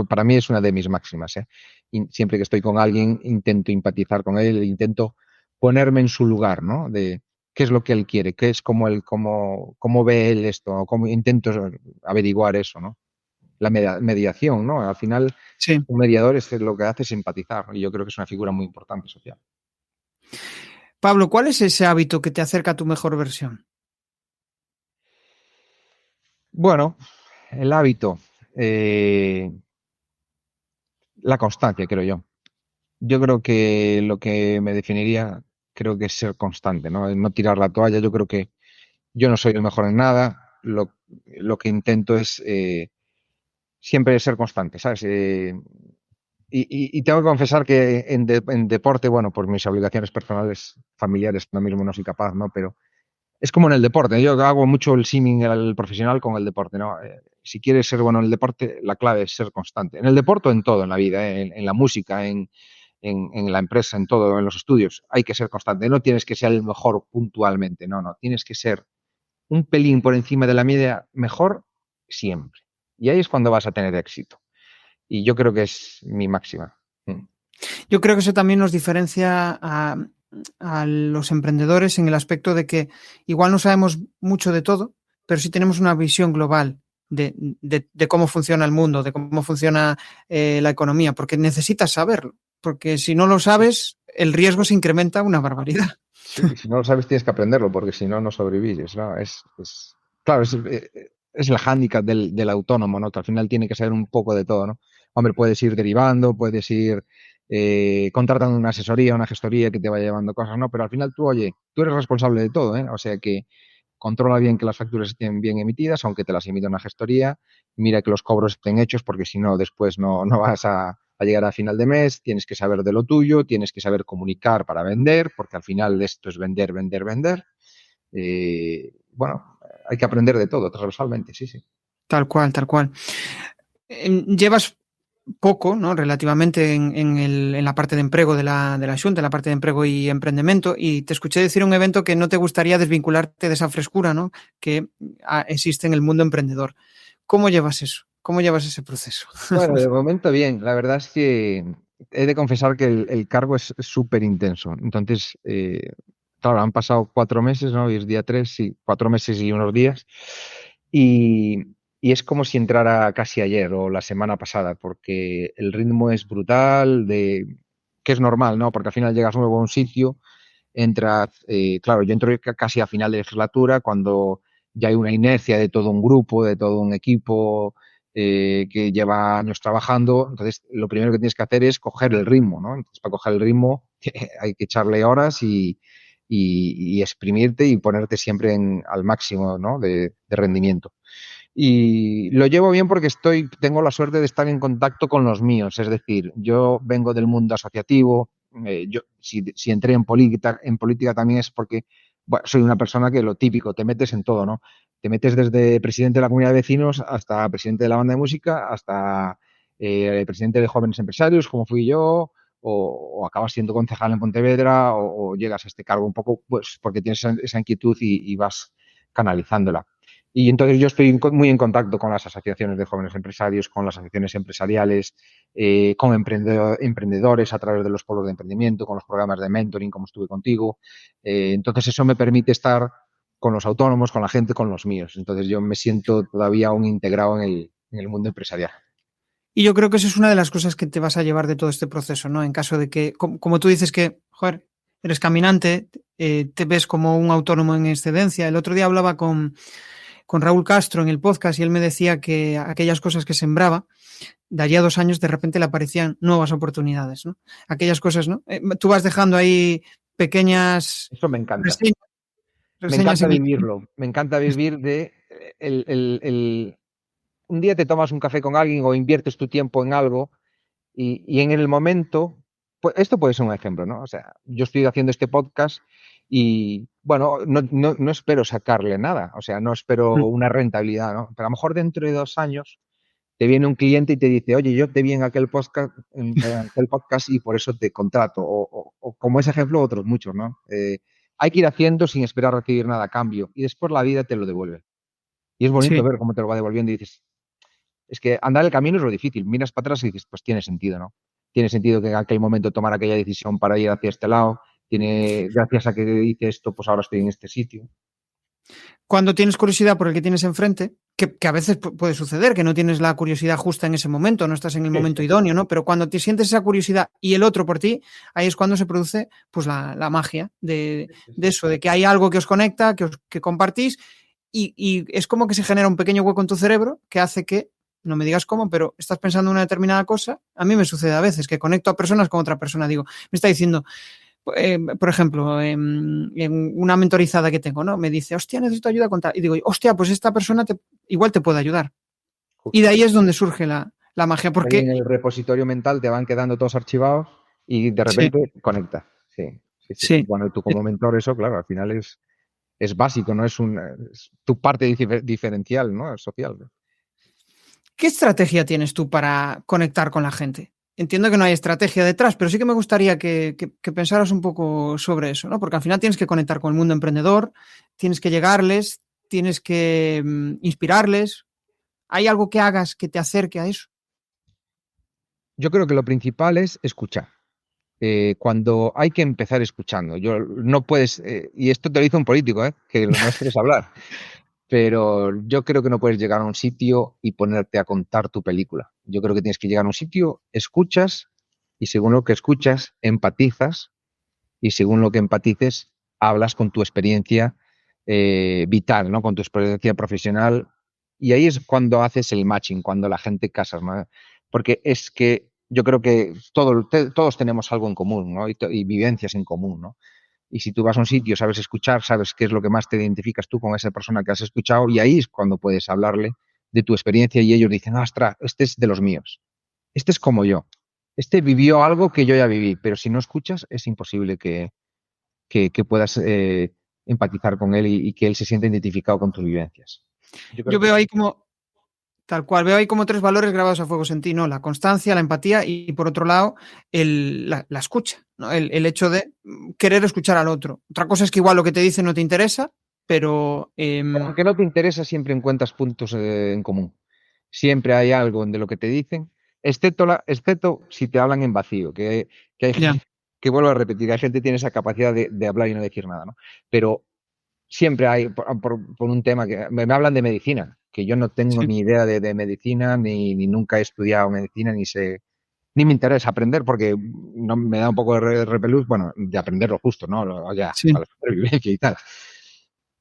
Para mí es una de mis máximas, ¿eh? Y siempre que estoy con alguien, intento empatizar con él, intento ponerme en su lugar, ¿no? De qué es lo que él quiere, qué es cómo ve él esto, o cómo intento averiguar eso, ¿no? La mediación, ¿no? Al final, Sí. un mediador es lo que hace es empatizar, y yo creo que es una figura muy importante social. Pablo, ¿cuál es ese hábito que te acerca a tu mejor versión? Bueno, el hábito, la constancia, creo yo. Yo creo que lo que me definiría, creo que es ser constante, ¿no? No tirar la toalla. Yo creo que yo no soy el mejor en nada. Lo que intento es siempre ser constante, ¿sabes? Y tengo que confesar que en deporte, bueno, por mis obligaciones personales, familiares, ahora mismo no soy capaz, ¿no? Pero es como en el deporte. Yo hago mucho el símil al profesional con el deporte, ¿no? Si quieres ser bueno en el deporte, la clave es ser constante. En el deporte o en todo, en la vida, en la música, en la empresa, en todo, en los estudios, hay que ser constante. No tienes que ser el mejor puntualmente, no. Tienes que ser un pelín por encima de la media mejor siempre. Y ahí es cuando vas a tener éxito. Y yo creo que es mi máxima. Yo creo que eso también nos diferencia a los emprendedores en el aspecto de que igual no sabemos mucho de todo, pero sí tenemos una visión global de cómo funciona el mundo, de cómo funciona la economía, porque necesitas saberlo, porque si no lo sabes, el riesgo se incrementa una barbaridad. Sí, y si no lo sabes tienes que aprenderlo, porque si no, no sobrevives, ¿no? Claro, es el hándicap del autónomo, ¿no? Que al final tiene que saber un poco de todo, ¿no? Hombre, puedes ir derivando, puedes ir contratando una asesoría, una gestoría que te vaya llevando cosas, ¿no? Pero al final tú, oye, tú eres responsable de todo, ¿eh? O sea que controla bien que las facturas estén bien emitidas, aunque te las emita una gestoría, mira que los cobros estén hechos, porque si no, después no vas a llegar a final de mes, tienes que saber de lo tuyo, tienes que saber comunicar para vender, porque al final esto es vender, vender, vender. Bueno, hay que aprender de todo, transversalmente, sí. Tal cual, tal cual. Llevas poco, ¿no? Relativamente en la parte de emprego de la Xunta, en la parte de emprego y emprendemento, y te escuché decir en un evento que no te gustaría desvincularte de esa frescura, ¿no? Que existe en el mundo emprendedor. ¿Cómo llevas eso? ¿Cómo llevas ese proceso? Bueno, de momento bien. La verdad es que he de confesar que el cargo es súper intenso. Entonces, claro, han pasado 4 meses, ¿no? Hoy es día 3, sí, 4 meses y unos días. Y es como si entrara casi ayer o la semana pasada, porque el ritmo es brutal, que es normal, ¿no? Porque al final llegas nuevo a un sitio, entras, claro, yo entro casi a final de legislatura, cuando ya hay una inercia de todo un grupo, de todo un equipo que lleva años trabajando. Entonces, lo primero que tienes que hacer es coger el ritmo, ¿no? Entonces, para coger el ritmo hay que echarle horas y exprimirte y ponerte siempre al máximo, ¿no? de rendimiento. Y lo llevo bien porque tengo la suerte de estar en contacto con los míos. Es decir, yo vengo del mundo asociativo. Si entré en política también es porque bueno, soy una persona que lo típico, te metes en todo, ¿no? Te metes desde presidente de la comunidad de vecinos hasta presidente de la banda de música, hasta presidente de jóvenes empresarios, como fui yo, o acabas siendo concejal en Pontevedra, o llegas a este cargo un poco, pues porque tienes esa inquietud y vas canalizándola. Y entonces yo estoy muy en contacto con las asociaciones de jóvenes empresarios, con las asociaciones empresariales, con emprendedores a través de los polos de emprendimiento, con los programas de mentoring, como estuve contigo. Entonces eso me permite estar con los autónomos, con la gente, con los míos. Entonces yo me siento todavía aún integrado en el mundo empresarial. Y yo creo que eso es una de las cosas que te vas a llevar de todo este proceso, ¿no? En caso de que, como tú dices que, joder, eres caminante, te ves como un autónomo en excedencia. El otro día hablaba con Raúl Castro en el podcast y él me decía que aquellas cosas que sembraba, de allí a 2 años de repente le aparecían nuevas oportunidades, ¿no? Aquellas cosas, ¿no? Tú vas dejando ahí pequeñas Eso me encanta. Me Reseñas encanta en vivirlo, me encanta vivir de un día te tomas un café con alguien o inviertes tu tiempo en algo y en el momento, pues esto puede ser un ejemplo, ¿no? O sea, yo estoy haciendo este podcast y, bueno, no espero sacarle nada, o sea, no espero una rentabilidad, ¿no? Pero a lo mejor dentro de 2 años te viene un cliente y te dice, oye, yo te vi en aquel podcast y por eso te contrato. O como ese ejemplo, otros muchos, ¿no? Hay que ir haciendo sin esperar recibir nada a cambio y después la vida te lo devuelve. Y es bonito Sí. ver cómo te lo va devolviendo y dices, es que andar el camino es lo difícil. Miras para atrás y dices, pues tiene sentido, ¿no? Tiene sentido que en aquel momento tomar aquella decisión para ir hacia este lado. Gracias a que hice esto, pues ahora estoy en este sitio. Cuando tienes curiosidad por el que tienes enfrente, que a veces puede suceder, que no tienes la curiosidad justa en ese momento, no estás en el momento idóneo, ¿no? Pero cuando te sientes esa curiosidad y el otro por ti, ahí es cuando se produce pues la magia de eso, de que hay algo que os conecta, que compartís y es como que se genera un pequeño hueco en tu cerebro que hace que, no me digas cómo, pero estás pensando en una determinada cosa. A mí me sucede a veces que conecto a personas con otra persona, digo, me está diciendo, por ejemplo, en una mentorizada que tengo, ¿no? Me dice, hostia, necesito ayuda con tal. Y digo, hostia, pues esta persona igual te puede ayudar. Y de Justo. ahí es donde surge la magia, Ahí en porque el repositorio mental te van quedando todos archivados y de sí, repente conectas. Sí, sí, sí. sí. Bueno, tú como mentor, eso, claro, al final es básico, ¿no? Es tu parte diferencial, ¿no? Es social, ¿no? ¿Qué estrategia tienes tú para conectar con la gente? Entiendo que no hay estrategia detrás, pero sí que me gustaría que pensaras un poco sobre eso, ¿no? Porque al final tienes que conectar con el mundo emprendedor, tienes que llegarles, tienes que inspirarles. ¿Hay algo que hagas que te acerque a eso? Yo creo que lo principal es escuchar. Cuando hay que empezar escuchando. No puedes, y esto te lo dice un político, que lo nuestro es hablar, pero yo creo que no puedes llegar a un sitio y ponerte a contar tu película. Yo creo que tienes que llegar a un sitio, escuchas y según lo que escuchas, empatizas y según lo que empatices, hablas con tu experiencia vital, ¿no? Con tu experiencia profesional y ahí es cuando haces el matching, cuando la gente casas, ¿no? Porque es que yo creo que todos tenemos algo en común, ¿no? Y vivencias en común, ¿no? Y si tú vas a un sitio, sabes escuchar, sabes qué es lo que más te identificas tú con esa persona que has escuchado y ahí es cuando puedes hablarle de tu experiencia y ellos dicen, ostras, este es de los míos, este es como yo, este vivió algo que yo ya viví, pero si no escuchas es imposible que puedas empatizar con él y que él se sienta identificado con tus vivencias. Yo creo Yo que veo es ahí como, tal cual, veo ahí como tres valores grabados a fuego en ti, ¿no? La constancia, la empatía y por otro lado, la escucha, ¿no? El hecho de querer escuchar al otro. Otra cosa es que igual lo que te dice no te interesa, pero aunque no te interesa, siempre encuentras puntos en común. Siempre hay algo de lo que te dicen, excepto si te hablan en vacío, que hay ya, gente, que vuelvo a repetir, hay gente que tiene esa capacidad de hablar y no decir nada, ¿no? Pero siempre hay, por un tema que me hablan de medicina, que yo no tengo sí. ni idea de medicina, ni nunca he estudiado medicina, ni me interesa aprender porque no me da un poco de repelús, bueno, de aprender lo justo, ¿no? Ya, Sí. a la supervivencia y tal.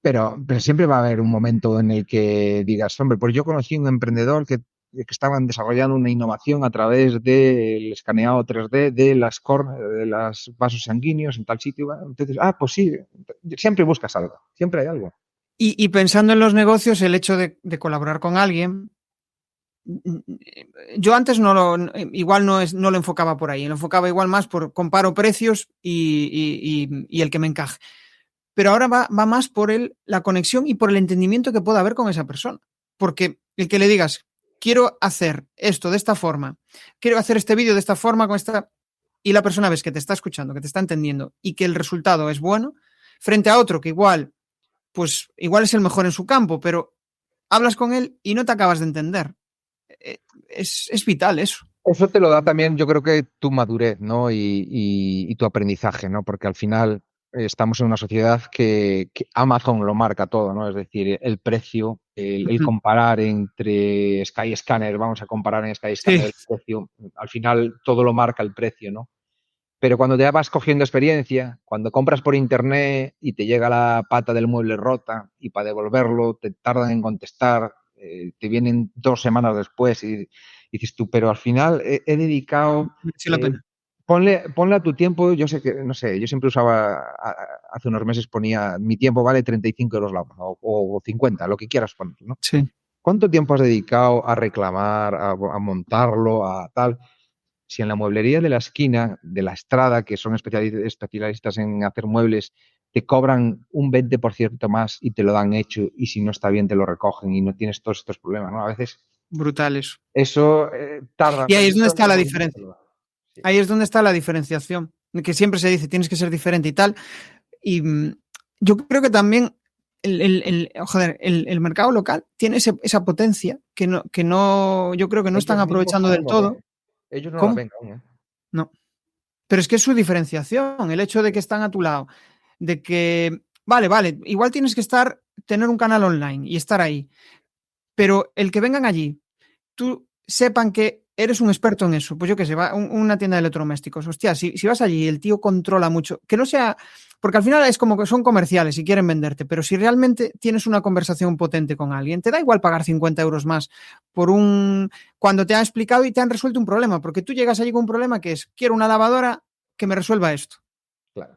Pero siempre va a haber un momento en el que digas, hombre, pues yo conocí un emprendedor que estaban desarrollando una innovación a través del escaneado 3D de los vasos sanguíneos en tal sitio. Bueno, entonces, pues sí, siempre buscas algo, siempre hay algo. Y pensando en los negocios, el hecho de colaborar con alguien, yo antes igual no lo enfocaba por ahí, lo enfocaba igual más por comparo precios y el que me encaje. Pero ahora va más por la conexión y por el entendimiento que pueda haber con esa persona. Porque el que le digas, quiero hacer esto de esta forma, quiero hacer este vídeo de esta forma, con esta, y la persona ves que te está escuchando, que te está entendiendo y que el resultado es bueno, frente a otro que igual es el mejor en su campo, pero hablas con él y no te acabas de entender. Es vital eso. Eso te lo da también, yo creo que tu madurez, ¿no? Y tu aprendizaje, ¿no? Porque al final estamos en una sociedad que Amazon lo marca todo, ¿no? Es decir, el precio, el comparar entre Skyscanner, vamos a comparar en Sí, Skyscanner el precio, al final todo lo marca el precio, ¿no? Pero cuando ya vas cogiendo experiencia, cuando compras por internet y te llega la pata del mueble rota y para devolverlo te tardan en contestar, te vienen 2 semanas después y dices tú, pero al final he dedicado mereció la pena. ponle a tu tiempo, yo sé que, no sé, yo siempre usaba, hace unos meses ponía, mi tiempo vale 35 euros la hora, o 50, lo que quieras poner, ¿no? Sí. ¿Cuánto tiempo has dedicado a reclamar, a montarlo, a tal? Si en la mueblería de la esquina, de la Estrada, que son especialistas en hacer muebles, te cobran un 20% más y te lo dan hecho, y si no está bien te lo recogen y no tienes todos estos problemas, ¿no? A veces Brutales. eso tarda Y ahí es donde menos, está la pero igual te diferencia. lo da. Sí. Ahí es donde está la diferenciación, que siempre se dice, tienes que ser diferente y tal. Y yo creo que también el mercado local tiene esa potencia que no, yo creo que no están Ellos mismos aprovechando aún del lo ven. todo. Ellos no la ¿Cómo? ven aún, ¿eh? No. Pero es que es su diferenciación, el hecho de que están a tu lado, de que, vale, igual tienes que tener un canal online y estar ahí, pero el que vengan allí, tú sepan que eres un experto en eso, pues yo qué sé, va una tienda de electrodomésticos, hostia, si vas allí y el tío controla mucho, que no sea, porque al final es como que son comerciales y quieren venderte, pero si realmente tienes una conversación potente con alguien, te da igual pagar 50 euros más cuando te han explicado y te han resuelto un problema, porque tú llegas allí con un problema que es, quiero una lavadora que me resuelva esto. Claro.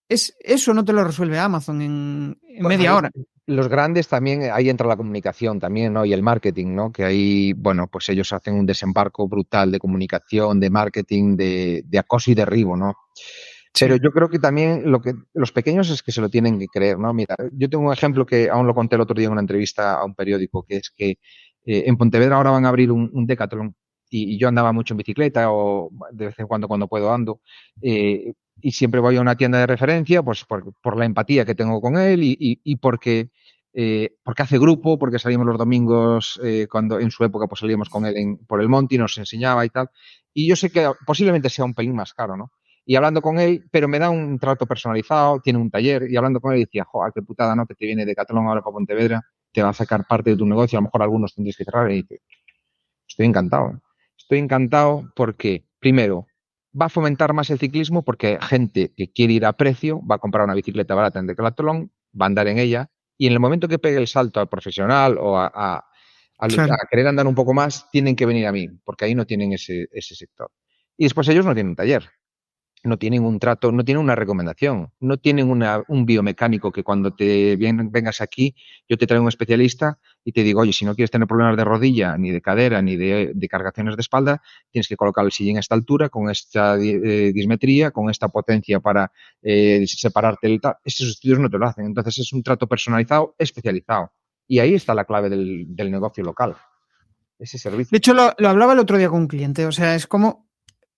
Eso no te lo resuelve Amazon en Bueno, media hora. los grandes también, ahí entra la comunicación también, ¿no? Y el marketing, ¿no? Que ahí, bueno, pues ellos hacen un desembarco brutal de comunicación, de marketing, de acoso y derribo, ¿no? Pero Sí. yo creo que también los pequeños es que se lo tienen que creer, ¿no? Mira, yo tengo un ejemplo que aún lo conté el otro día en una entrevista a un periódico, que es que en Pontevedra ahora van a abrir un Decathlon y yo andaba mucho en bicicleta o de vez en cuando puedo ando. Y siempre voy a una tienda de referencia, pues por la empatía que tengo con él y porque hace grupo, porque salimos los domingos, cuando en su época pues salíamos con él por el monte y nos enseñaba y tal. Y yo sé que posiblemente sea un pelín más caro, ¿no? Y hablando con él, pero me da un trato personalizado, tiene un taller, y hablando con él decía, joder, qué putada, ¿no? Que te viene de Catalón ahora para Pontevedra, te va a sacar parte de tu negocio, a lo mejor algunos tendréis que cerrar, y dice, estoy encantado. Estoy encantado porque, primero, va a fomentar más el ciclismo porque gente que quiere ir a precio va a comprar una bicicleta barata en Decathlon, va a andar en ella y en el momento que pegue el salto al profesional o Claro. a querer andar un poco más, tienen que venir a mí porque ahí no tienen ese sector. Y después ellos no tienen un taller, no tienen un trato, no tienen una recomendación, no tienen un biomecánico que cuando vengas aquí yo te traigo un especialista y te digo, oye, si no quieres tener problemas de rodilla, ni de cadera, ni de cargaciones de espalda, tienes que colocar el sillín a esta altura, con esta dismetría, con esta potencia para separarte el tal. Esos estudios no te lo hacen. Entonces es un trato personalizado, especializado. Y ahí está la clave del negocio local, ese De servicio. hecho, lo hablaba el otro día con un cliente, o sea, es como,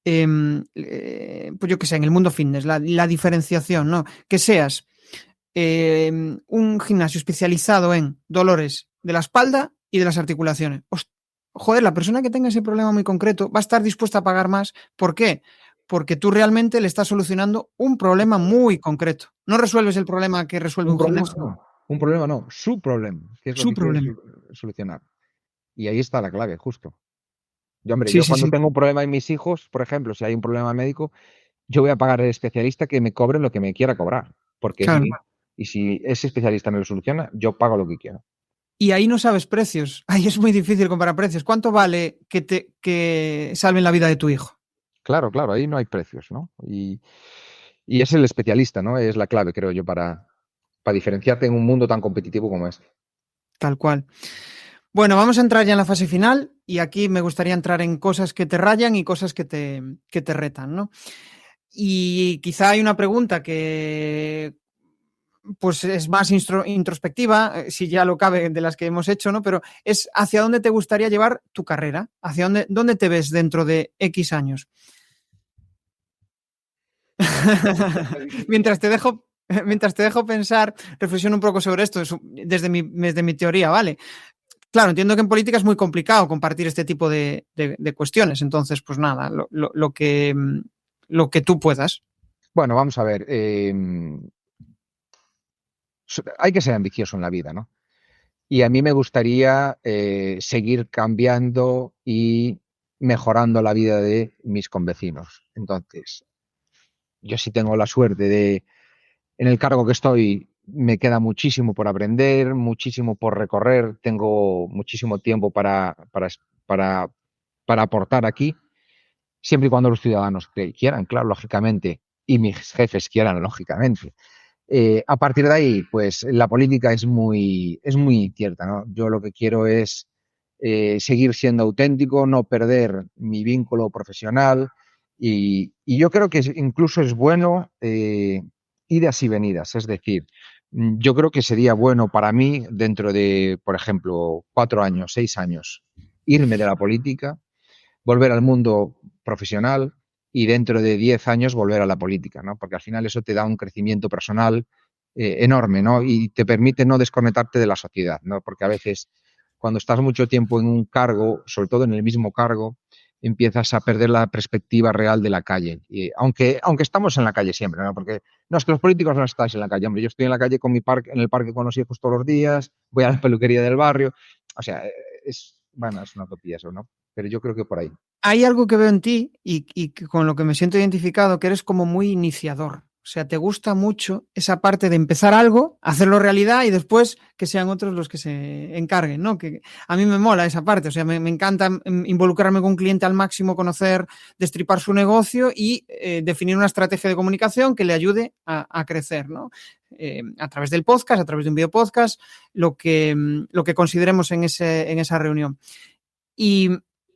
pues yo qué sé, en el mundo fitness, la diferenciación, ¿no? Que seas un gimnasio especializado en dolores de la espalda y de las articulaciones. Joder, la persona que tenga ese problema muy concreto va a estar dispuesta a pagar más. ¿Por qué? Porque tú realmente le estás solucionando un problema muy concreto. No resuelves el problema que resuelve Un un problema gimnasio. no, un problema no, su problema, que es lo Su que quieres problema. solucionar. Y ahí está la clave, justo. Yo, hombre, Sí, yo sí, cuando sí. tengo un problema en mis hijos, por ejemplo, si hay un problema médico, yo voy a pagar al especialista que me cobre lo que me quiera cobrar, porque es Claro. mío. Y si ese especialista me lo soluciona, yo pago lo que quiero. Y ahí no sabes precios. Ahí es muy difícil comparar precios. ¿Cuánto vale que salven la vida de tu hijo? Claro, claro, ahí no hay precios, ¿no? Y es el especialista, ¿no? Es la clave, creo yo, para diferenciarte en un mundo tan competitivo como este. Tal cual. Bueno, vamos a entrar ya en la fase final y aquí me gustaría entrar en cosas que te rayan y cosas que te retan, ¿no? Y quizá hay una pregunta que pues es más introspectiva, si ya lo cabe de las que hemos hecho, ¿no? Pero es ¿hacia dónde te gustaría llevar tu carrera? ¿Hacia dónde te ves dentro de X años? mientras te dejo Mientras te dejo pensar, reflexiono un poco sobre esto desde mi teoría, ¿vale? Claro, entiendo que en política es muy complicado compartir este tipo de cuestiones, entonces, pues nada, lo que tú puedas. Bueno, vamos a ver. Hay que ser ambicioso en la vida, ¿no? Y a mí me gustaría seguir cambiando y mejorando la vida de mis convecinos. Entonces, yo sí tengo la suerte en el cargo que estoy, me queda muchísimo por aprender, muchísimo por recorrer, tengo muchísimo tiempo para aportar aquí siempre y cuando los ciudadanos quieran, claro, lógicamente, y mis jefes quieran, lógicamente. A partir de ahí, pues la política es muy incierta, ¿no? Yo lo que quiero es seguir siendo auténtico, no perder mi vínculo profesional y yo creo que incluso es bueno idas y venidas, es decir, yo creo que sería bueno para mí dentro de, por ejemplo, 4 años, 6 años, irme de la política, volver al mundo profesional y dentro de 10 años volver a la política, ¿no? Porque al final eso te da un crecimiento personal enorme, ¿no? Y te permite no desconectarte de la sociedad, ¿no? Porque a veces cuando estás mucho tiempo en un cargo, sobre todo en el mismo cargo, empiezas a perder la perspectiva real de la calle. Y aunque estamos en la calle siempre, ¿no? Porque no es que los políticos no estáis en la calle, hombre, yo estoy en la calle con mi parque, en el parque con los hijos todos los días, voy a la peluquería del barrio, o sea, bueno, es una utopía eso, ¿no? Pero yo creo que por ahí. Hay algo que veo en ti y con lo que me siento identificado, que eres como muy iniciador. O sea, te gusta mucho esa parte de empezar algo, hacerlo realidad y después que sean otros los que se encarguen, ¿no? Que a mí me mola esa parte. O sea, me encanta involucrarme con un cliente al máximo, conocer, destripar su negocio y definir una estrategia de comunicación que le ayude a crecer, ¿no? A través del podcast, a través de un video podcast, lo que consideremos en esa reunión.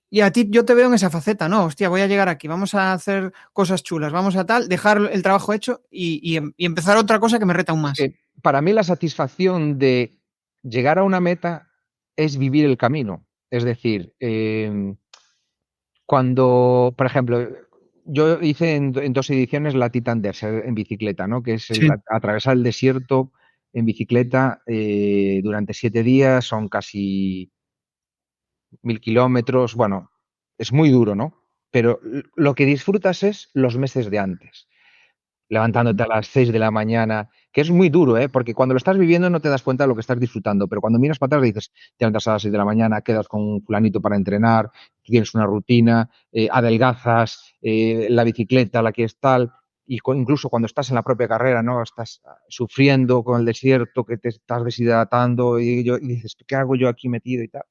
Y a ti yo te veo en esa faceta, ¿no? Hostia, voy a llegar aquí, vamos a hacer cosas chulas, vamos a tal, dejar el trabajo hecho y empezar otra cosa que me reta aún Es más. que para mí la satisfacción de llegar a una meta es vivir el camino. Es decir, cuando, por ejemplo, yo hice en 2 ediciones la Titan Desert en bicicleta, ¿no? Que es Sí. atravesar el desierto en bicicleta durante 7 días, son casi 1000 kilómetros. Bueno, es muy duro, ¿no? Pero lo que disfrutas es los meses de antes, levantándote a las 6 de la mañana, que es muy duro, ¿eh? Porque cuando lo estás viviendo no te das cuenta de lo que estás disfrutando, pero cuando miras para atrás dices, te levantas a las 6 de la mañana, quedas con un fulanito para entrenar, tienes una rutina, adelgazas, la bicicleta, la que es tal, y incluso cuando estás en la propia carrera, ¿no? Estás sufriendo con el desierto, que te estás deshidratando y dices, ¿qué hago yo aquí metido y tal?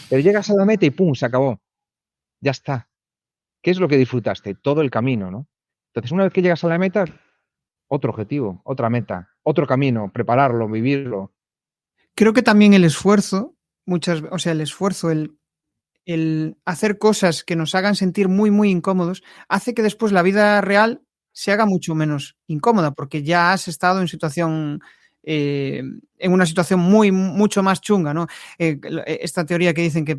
Pero llegas a la meta y ¡pum! Se acabó. Ya está. ¿Qué es lo que disfrutaste? Todo el camino, ¿no? Entonces, una vez que llegas a la meta, otro objetivo, otra meta, otro camino, prepararlo, vivirlo. Creo que también el esfuerzo, o sea, el esfuerzo, el hacer cosas que nos hagan sentir muy, muy incómodos, hace que después la vida real se haga mucho menos incómoda, porque ya has estado en una situación mucho más chunga, ¿no? Esta teoría que dicen que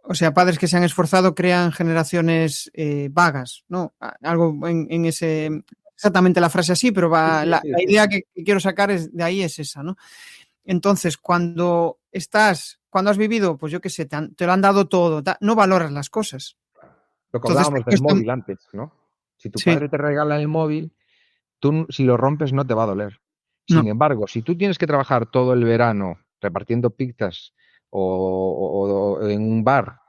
o sea, padres que se han esforzado crean generaciones vagas, ¿no? Algo en ese, exactamente la frase así, pero Sí, sí, la sí, sí. idea que quiero sacar de ahí es esa, ¿no? Entonces, cuando has vivido, pues yo qué sé, te lo han dado todo, no valoras las cosas. Lo que Entonces, hablábamos del móvil antes, ¿no? Si tu sí, padre te regala el móvil, tú si lo rompes no te va a doler. Sin no, embargo, si tú tienes que trabajar todo el verano repartiendo pizzas o en un bar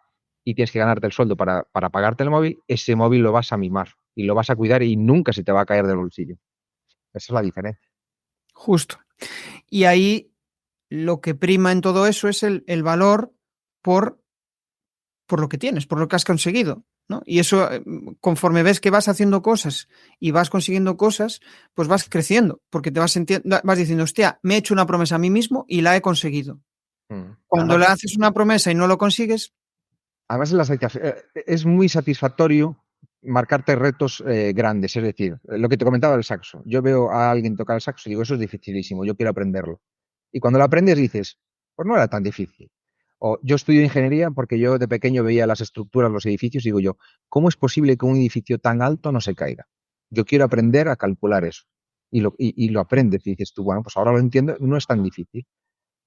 y tienes que ganarte el sueldo para pagarte el móvil, ese móvil lo vas a mimar y lo vas a cuidar y nunca se te va a caer del bolsillo. Esa es la diferencia. justo. Y ahí lo que prima en todo eso es el valor por, por lo que tienes, por lo que has conseguido, ¿no? Y eso, conforme ves que vas haciendo cosas y vas consiguiendo cosas, pues vas creciendo, porque te vas diciendo, hostia, me he hecho una promesa a mí mismo y la he conseguido. Cuando Además, le haces una promesa y no lo consigues, Además, es muy satisfactorio marcarte retos grandes. Es decir, lo que te comentaba del saxo. Yo veo a alguien tocar el saxo y digo, eso es dificilísimo, yo quiero aprenderlo. Y cuando lo aprendes dices, pues no era tan difícil. O yo estudio ingeniería porque yo de pequeño veía las estructuras, los edificios y digo yo, ¿cómo es posible que un edificio tan alto no se caiga? Yo quiero aprender a calcular eso. Y lo aprendes y dices tú, bueno, pues ahora lo entiendo, no es tan difícil.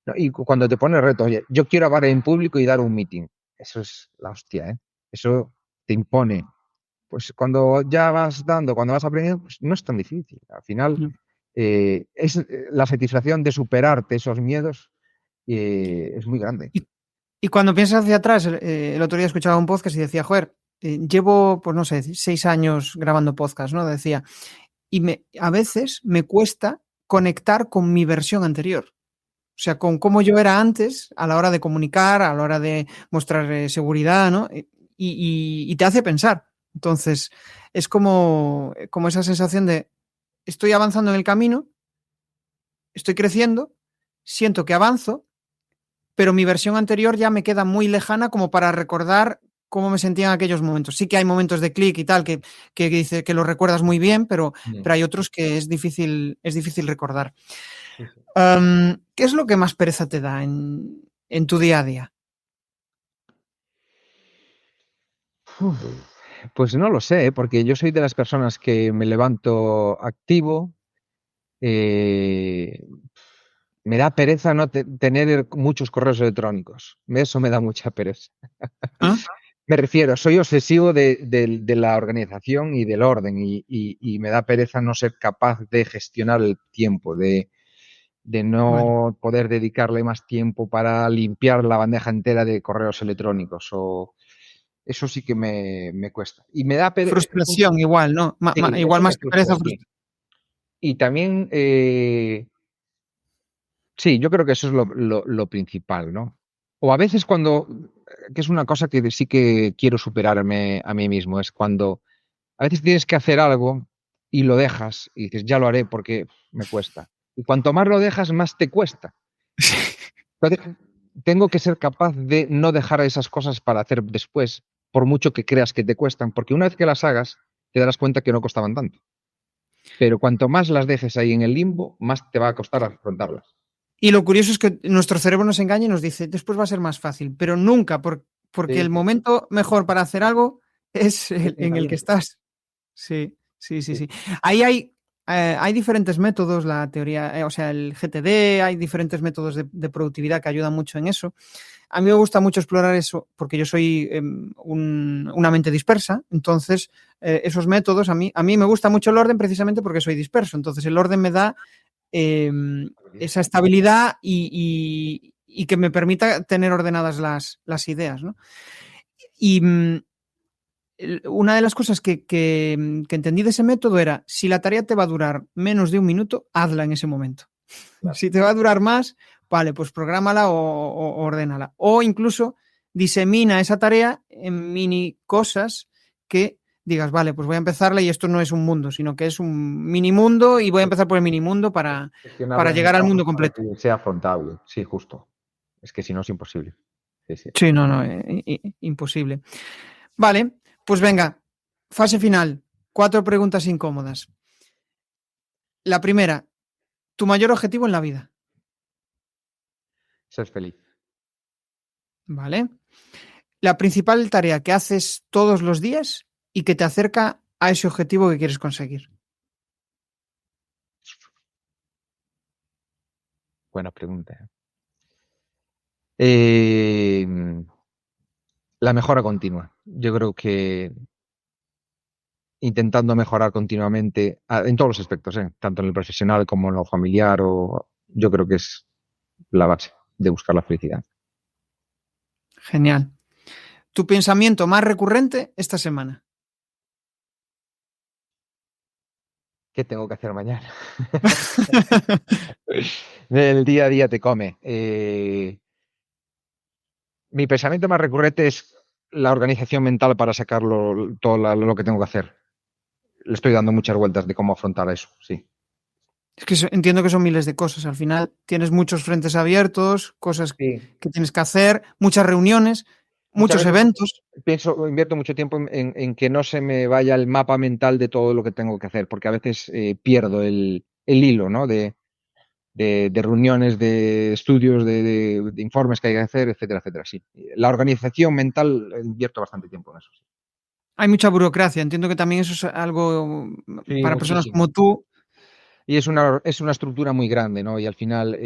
¿No? Y cuando te pones retos, oye, yo quiero hablar en público y dar un meeting. Eso es la hostia, ¿eh? Eso te impone. Pues cuando ya vas dando, cuando vas aprendiendo, pues no es tan difícil. Al final, es la satisfacción de superarte esos miedos es muy grande. y cuando piensas hacia atrás, el otro día escuchaba un podcast y decía, joder, llevo, pues no sé, 6 años grabando podcast, ¿no? Decía, y a veces me cuesta conectar con mi versión anterior. O sea, con cómo yo era antes a la hora de comunicar, a la hora de mostrar seguridad, ¿no? y te hace pensar. Entonces, es como esa sensación de estoy avanzando en el camino, estoy creciendo, siento que avanzo, pero mi versión anterior ya me queda muy lejana como para recordar cómo me sentía en aquellos momentos. Sí que hay momentos de clic y tal que dice que lo recuerdas muy bien, pero hay otros que es difícil recordar. Sí, sí. ¿Qué es lo que más pereza te da en tu día a día? Pues no lo sé, porque yo soy de las personas que me levanto activo. Me da pereza no tener muchos correos electrónicos. Eso me da mucha pereza. ¿Ah? Me refiero, soy obsesivo de la organización y del orden y me da pereza no ser capaz de gestionar el tiempo, de Vale. no poder dedicarle más tiempo para limpiar la bandeja entera de correos electrónicos. Eso sí que me cuesta. Y me da pereza. Frustración igual, ¿no? Sí, Igual eso me más que frustra, pereza, sí. Y también, sí, yo creo que eso es lo principal, ¿no? O a veces que es una cosa que sí que quiero superarme a mí mismo, es cuando a veces tienes que hacer algo y lo dejas y dices, ya lo haré porque me cuesta. Y cuanto más lo dejas, más te cuesta. Entonces, tengo que ser capaz de no dejar esas cosas para hacer después, por mucho que creas que te cuestan, porque una vez que las hagas, te darás cuenta que no costaban tanto. Pero cuanto más las dejes ahí en el limbo, más te va a costar afrontarlas. Y lo curioso es que nuestro cerebro nos engaña y nos dice, después va a ser más fácil, pero nunca, porque Sí, el sí, momento mejor para hacer algo es es en el que inmediato. estás. Sí, sí, sí, Sí. sí. Ahí hay diferentes métodos, la teoría, o sea, el GTD, hay diferentes métodos de productividad que ayudan mucho en eso. A mí me gusta mucho explorar eso porque yo soy una mente dispersa, entonces esos métodos, a mí me gusta mucho el orden precisamente porque soy disperso, entonces el orden me da esa estabilidad y que me permita tener ordenadas las ideas, ¿no? Y una de las cosas que entendí de ese método era, si la tarea te va a durar menos de un minuto, hazla en ese momento. Claro. Si te va a durar más, vale, pues prográmala o ordénala. O incluso disemina esa tarea en mini cosas que digas, vale, pues voy a empezarla y esto no es un mundo, sino que es un mini mundo y voy a empezar por el mini mundo para Gestionarla en llegar al pasos mundo para completo. que sea afrontable. Sí, justo. Es que si no es imposible. Sí, sí. Sí, no, imposible. Vale, pues venga, fase final. 4 preguntas incómodas. La primera, tu mayor objetivo en la vida. Ser feliz. Vale. La principal tarea que haces todos los días y que te acerca a ese objetivo que quieres conseguir. Buena pregunta. Eh, la mejora continua. Yo creo que intentando mejorar continuamente en todos los aspectos, tanto en el profesional como en lo familiar, yo creo que es la base de buscar la felicidad. Genial. Tu pensamiento más recurrente esta semana. ¿Qué tengo que hacer mañana? El día a día te come. Mi pensamiento más recurrente es la organización mental para sacarlo todo lo que tengo que hacer. Le estoy dando muchas vueltas de cómo afrontar eso, sí. Es que entiendo que son miles de cosas. Al final tienes muchos frentes abiertos, cosas Sí. que tienes que hacer, muchas reuniones, Muchas muchos veces eventos. invierto mucho tiempo en que no se me vaya el mapa mental de todo lo que tengo que hacer, porque a veces pierdo el hilo, ¿no? De reuniones, de estudios, de informes que hay que hacer, etcétera, etcétera. Sí. La organización mental invierto bastante tiempo en eso. Hay mucha burocracia. Entiendo que también eso es algo Sí, para personas muchísimo. como tú. Y es una estructura muy grande, ¿no? Y al final,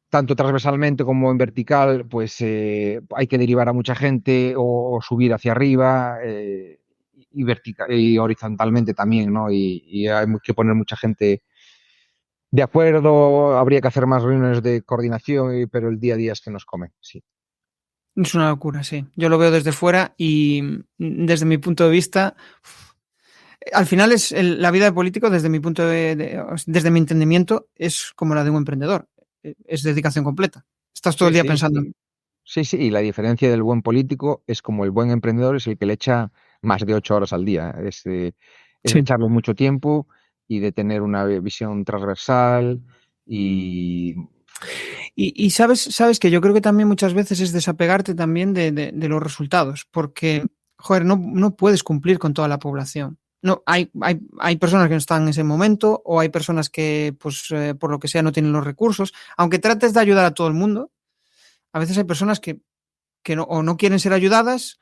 tanto transversalmente como en vertical, pues hay que derivar a mucha gente o subir hacia arriba y horizontalmente también, ¿no? Y hay que poner mucha gente de acuerdo, habría que hacer más reuniones de coordinación, pero el día a día es que nos come, sí. Es una locura, sí. Yo lo veo desde fuera y desde mi punto de vista, al final es la vida de político desde mi punto desde mi entendimiento es como la de un emprendedor. Es dedicación completa. Estás todo Sí, el día sí, pensando sí. Sí, sí, y la diferencia del buen político es como el buen emprendedor es el que le echa más de 8 horas al día. Es de Sí. echarle mucho tiempo y de tener una visión transversal y Y sabes que yo creo que también muchas veces es desapegarte también de los resultados, porque, joder, no puedes cumplir con toda la población. No, hay personas que no están en ese momento o hay personas que, pues, por lo que sea, no tienen los recursos. Aunque trates de ayudar a todo el mundo, a veces hay personas que no, o no quieren ser ayudadas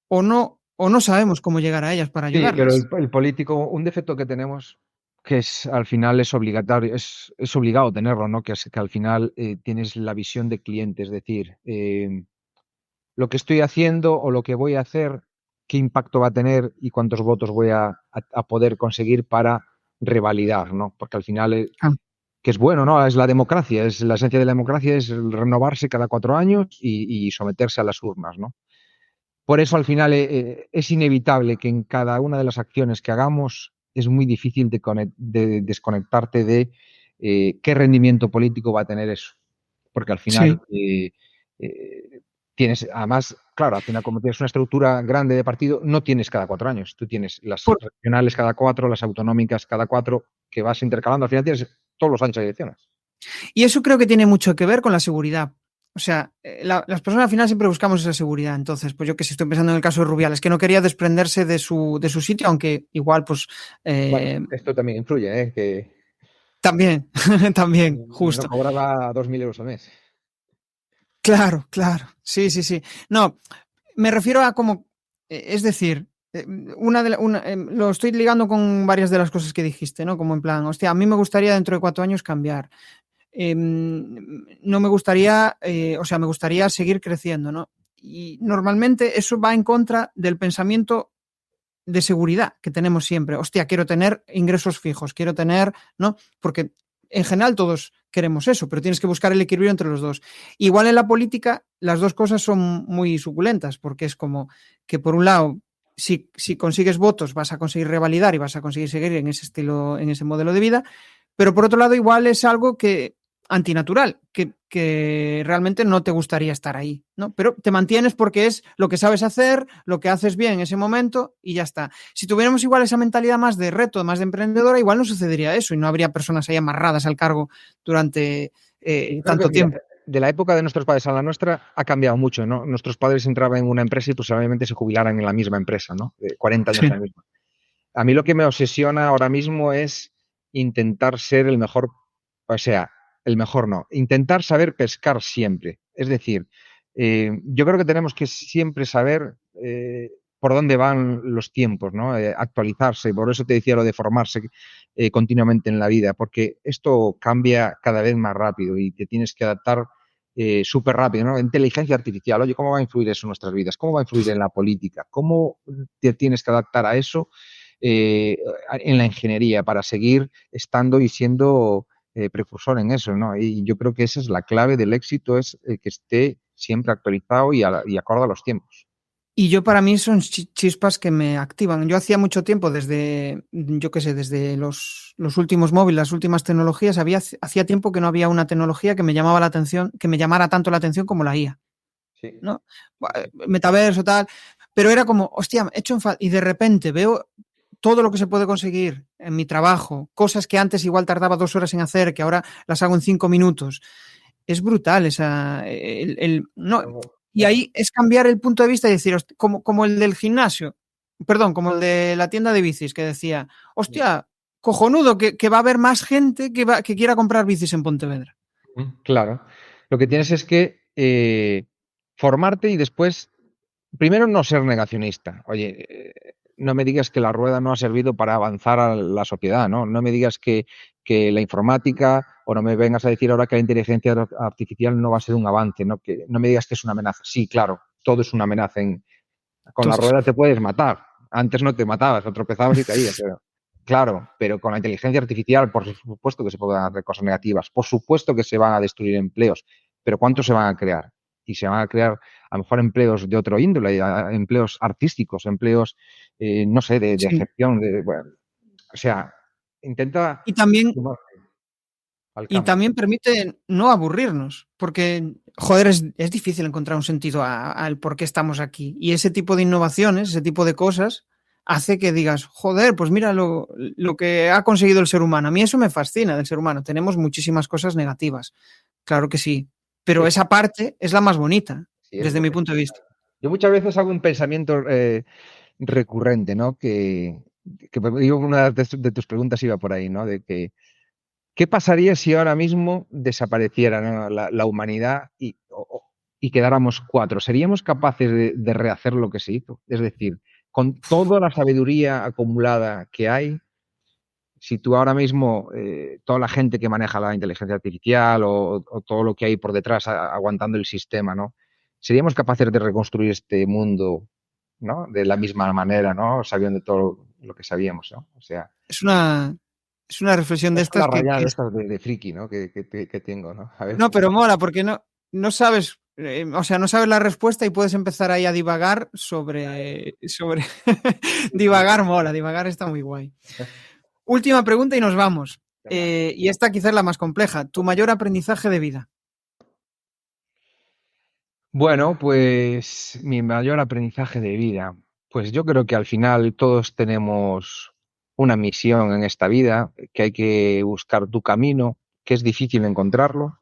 o no sabemos cómo llegar a ellas para sí, pero ayudarlas. el político, un defecto que tenemos, que es al final es obligatorio, es obligado tenerlo, ¿no? Que es que al final tienes la visión de cliente, es decir, lo que estoy haciendo o lo que voy a hacer, qué impacto va a tener y cuántos votos voy a poder conseguir para revalidar, ¿no? Porque al final, Ah, que es bueno, ¿no? Es la democracia, es la esencia de la democracia, es el renovarse cada 4 años y someterse a las urnas, ¿no? Por eso al final es inevitable que en cada una de las acciones que hagamos es muy difícil de desconectarte de qué rendimiento político va a tener eso. Porque al sí. final tienes, además, claro, al final como tienes una estructura grande de partido, no tienes cada 4 años. Tú tienes las Por- regionales cada 4, las autonómicas cada 4, que vas intercalando. Al final tienes todos los años elecciones. y eso creo que tiene mucho que ver con la seguridad. O sea, las personas al final siempre buscamos esa seguridad. Entonces, pues yo que sé, estoy pensando en el caso de Rubiales, que no quería desprenderse de su sitio, aunque igual, pues Bueno, eh, esto también influye, ¿eh? Que también, también, no justo. cobraba 2.000 euros al mes. Claro, claro. Sí, sí, sí. No, me refiero a como, es decir, lo estoy ligando con varias de las cosas que dijiste, ¿no? Como en plan, hostia, a mí me gustaría dentro de 4 años cambiar. No me gustaría, o sea, me gustaría seguir creciendo, ¿no? Y normalmente eso va en contra del pensamiento de seguridad que tenemos siempre. Hostia, quiero tener ingresos fijos, quiero tener, ¿no? Porque en general todos queremos eso, pero tienes que buscar el equilibrio entre los dos. Igual en la política las dos cosas son muy suculentas, porque es como que por un lado, si consigues votos vas a conseguir revalidar y vas a conseguir seguir en ese estilo, en ese modelo de vida, pero por otro lado igual es algo que antinatural, que realmente no te gustaría estar ahí, ¿no? Pero te mantienes porque es lo que sabes hacer, lo que haces bien en ese momento y ya está. Si tuviéramos igual esa mentalidad más de reto, más de emprendedora, igual no sucedería eso y no habría personas ahí amarradas al cargo durante Yo creo que, tanto mira, tiempo. de la época de nuestros padres a la nuestra ha cambiado mucho, ¿no? Nuestros padres entraban en una empresa y posiblemente se jubilaran en la misma empresa, ¿no? De 40 años Sí. en la misma. A mí lo que me obsesiona ahora mismo es intentar ser el mejor, o sea, el mejor no, intentar saber pescar siempre. Es decir, yo creo que tenemos que siempre saber por dónde van los tiempos, ¿no? Actualizarse. Por eso te decía lo de formarse continuamente en la vida, porque esto cambia cada vez más rápido y te tienes que adaptar súper rápido, ¿no? Inteligencia artificial, oye, ¿cómo va a influir eso en nuestras vidas? ¿Cómo va a influir en la política? ¿Cómo te tienes que adaptar a eso eh, en la ingeniería para seguir estando y siendo precursor en eso, ¿no? Y yo creo que esa es la clave del éxito, es que esté siempre actualizado y acorde a los tiempos. Y yo para mí son chispas que me activan. Yo hacía mucho tiempo, desde, yo qué sé, desde los últimos móviles, las últimas tecnologías, hacía tiempo que no había una tecnología que me llamaba la atención, que me llamara tanto la atención como la IA, Sí. ¿no? Metaverso, tal, pero era como, hostia, he hecho en falta, y de repente veo todo lo que se puede conseguir en mi trabajo, cosas que antes igual tardaba 2 horas en hacer, que ahora las hago en 5 minutos. Es brutal no, y ahí es cambiar el punto de vista y decir, como el del gimnasio, perdón, como el de la tienda de bicis, que decía, hostia, cojonudo, que va a haber más gente que quiera comprar bicis en Pontevedra. Claro. Lo que tienes es que formarte y después, primero, no ser negacionista. Oye, no me digas que la rueda no ha servido para avanzar a la sociedad, ¿no? No me digas que la informática o no me vengas a decir ahora que la inteligencia artificial no va a ser un avance, ¿no? Que no me digas que es una amenaza. Sí, claro, todo es una amenaza. Con la Entonces, rueda te puedes matar. Antes no te matabas, o tropezabas y caías. Claro, pero con la inteligencia artificial, por supuesto que se pueden hacer cosas negativas, por supuesto que se van a destruir empleos, pero ¿cuántos se van a crear? Y se van a crear a lo mejor empleos de otro índole, empleos artísticos, empleos, no sé, de sí. gestión, bueno, o sea, intenta... Y también al Y cambio. también permite no aburrirnos, porque, joder, es difícil encontrar un sentido al por qué estamos aquí. Y ese tipo de innovaciones, ese tipo de cosas, hace que digas, joder, pues mira lo que ha conseguido el ser humano. A mí eso me fascina del ser humano. Tenemos muchísimas cosas negativas, claro que sí, pero Sí, esa parte es la más bonita, sí, es desde mi bonito. punto de vista. Yo muchas veces hago un pensamiento recurrente, ¿no? Que digo, una de tus preguntas iba por ahí, ¿no? De que, ¿qué pasaría si ahora mismo desapareciera, ¿no? La humanidad y quedáramos cuatro? ¿Seríamos capaces de rehacer lo que se hizo? Es decir, con toda la sabiduría acumulada que hay, si tú ahora mismo, toda la gente que maneja la inteligencia artificial o todo lo que hay por detrás aguantando el sistema, ¿no? ¿Seríamos capaces de reconstruir este mundo, ¿no? De la misma manera, ¿no? Sabiendo todo lo que sabíamos, ¿no? O sea, Es una, es una reflexión de es la estas rayada de estas de friki, ¿no? Que tengo, ¿no? A no, veces. pero mola, porque no sabes, o sea, no sabes la respuesta y puedes empezar ahí a divagar sobre divagar mola, divagar está muy guay. Última pregunta y nos vamos. Venga. Y esta quizás es la más compleja. ¿Tu mayor aprendizaje de vida? Bueno, pues mi mayor aprendizaje de vida. Pues yo creo que al final todos tenemos una misión en esta vida, que hay que buscar tu camino, que es difícil encontrarlo,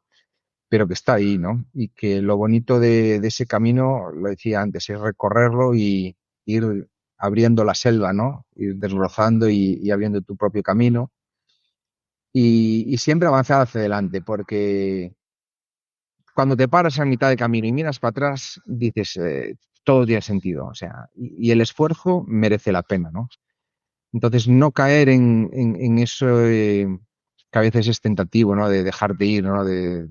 pero que está ahí, ¿no? Y que lo bonito de ese camino, lo decía antes, es recorrerlo y ir abriendo la selva, ¿no? Ir desbrozando y abriendo tu propio camino y siempre avanzar hacia adelante, porque cuando te paras a mitad de camino y miras para atrás, dices, todo tiene sentido, o sea, y el esfuerzo merece la pena, ¿no? Entonces, no caer en eso que a veces es tentativo, ¿no? De dejarte ir, ¿no? De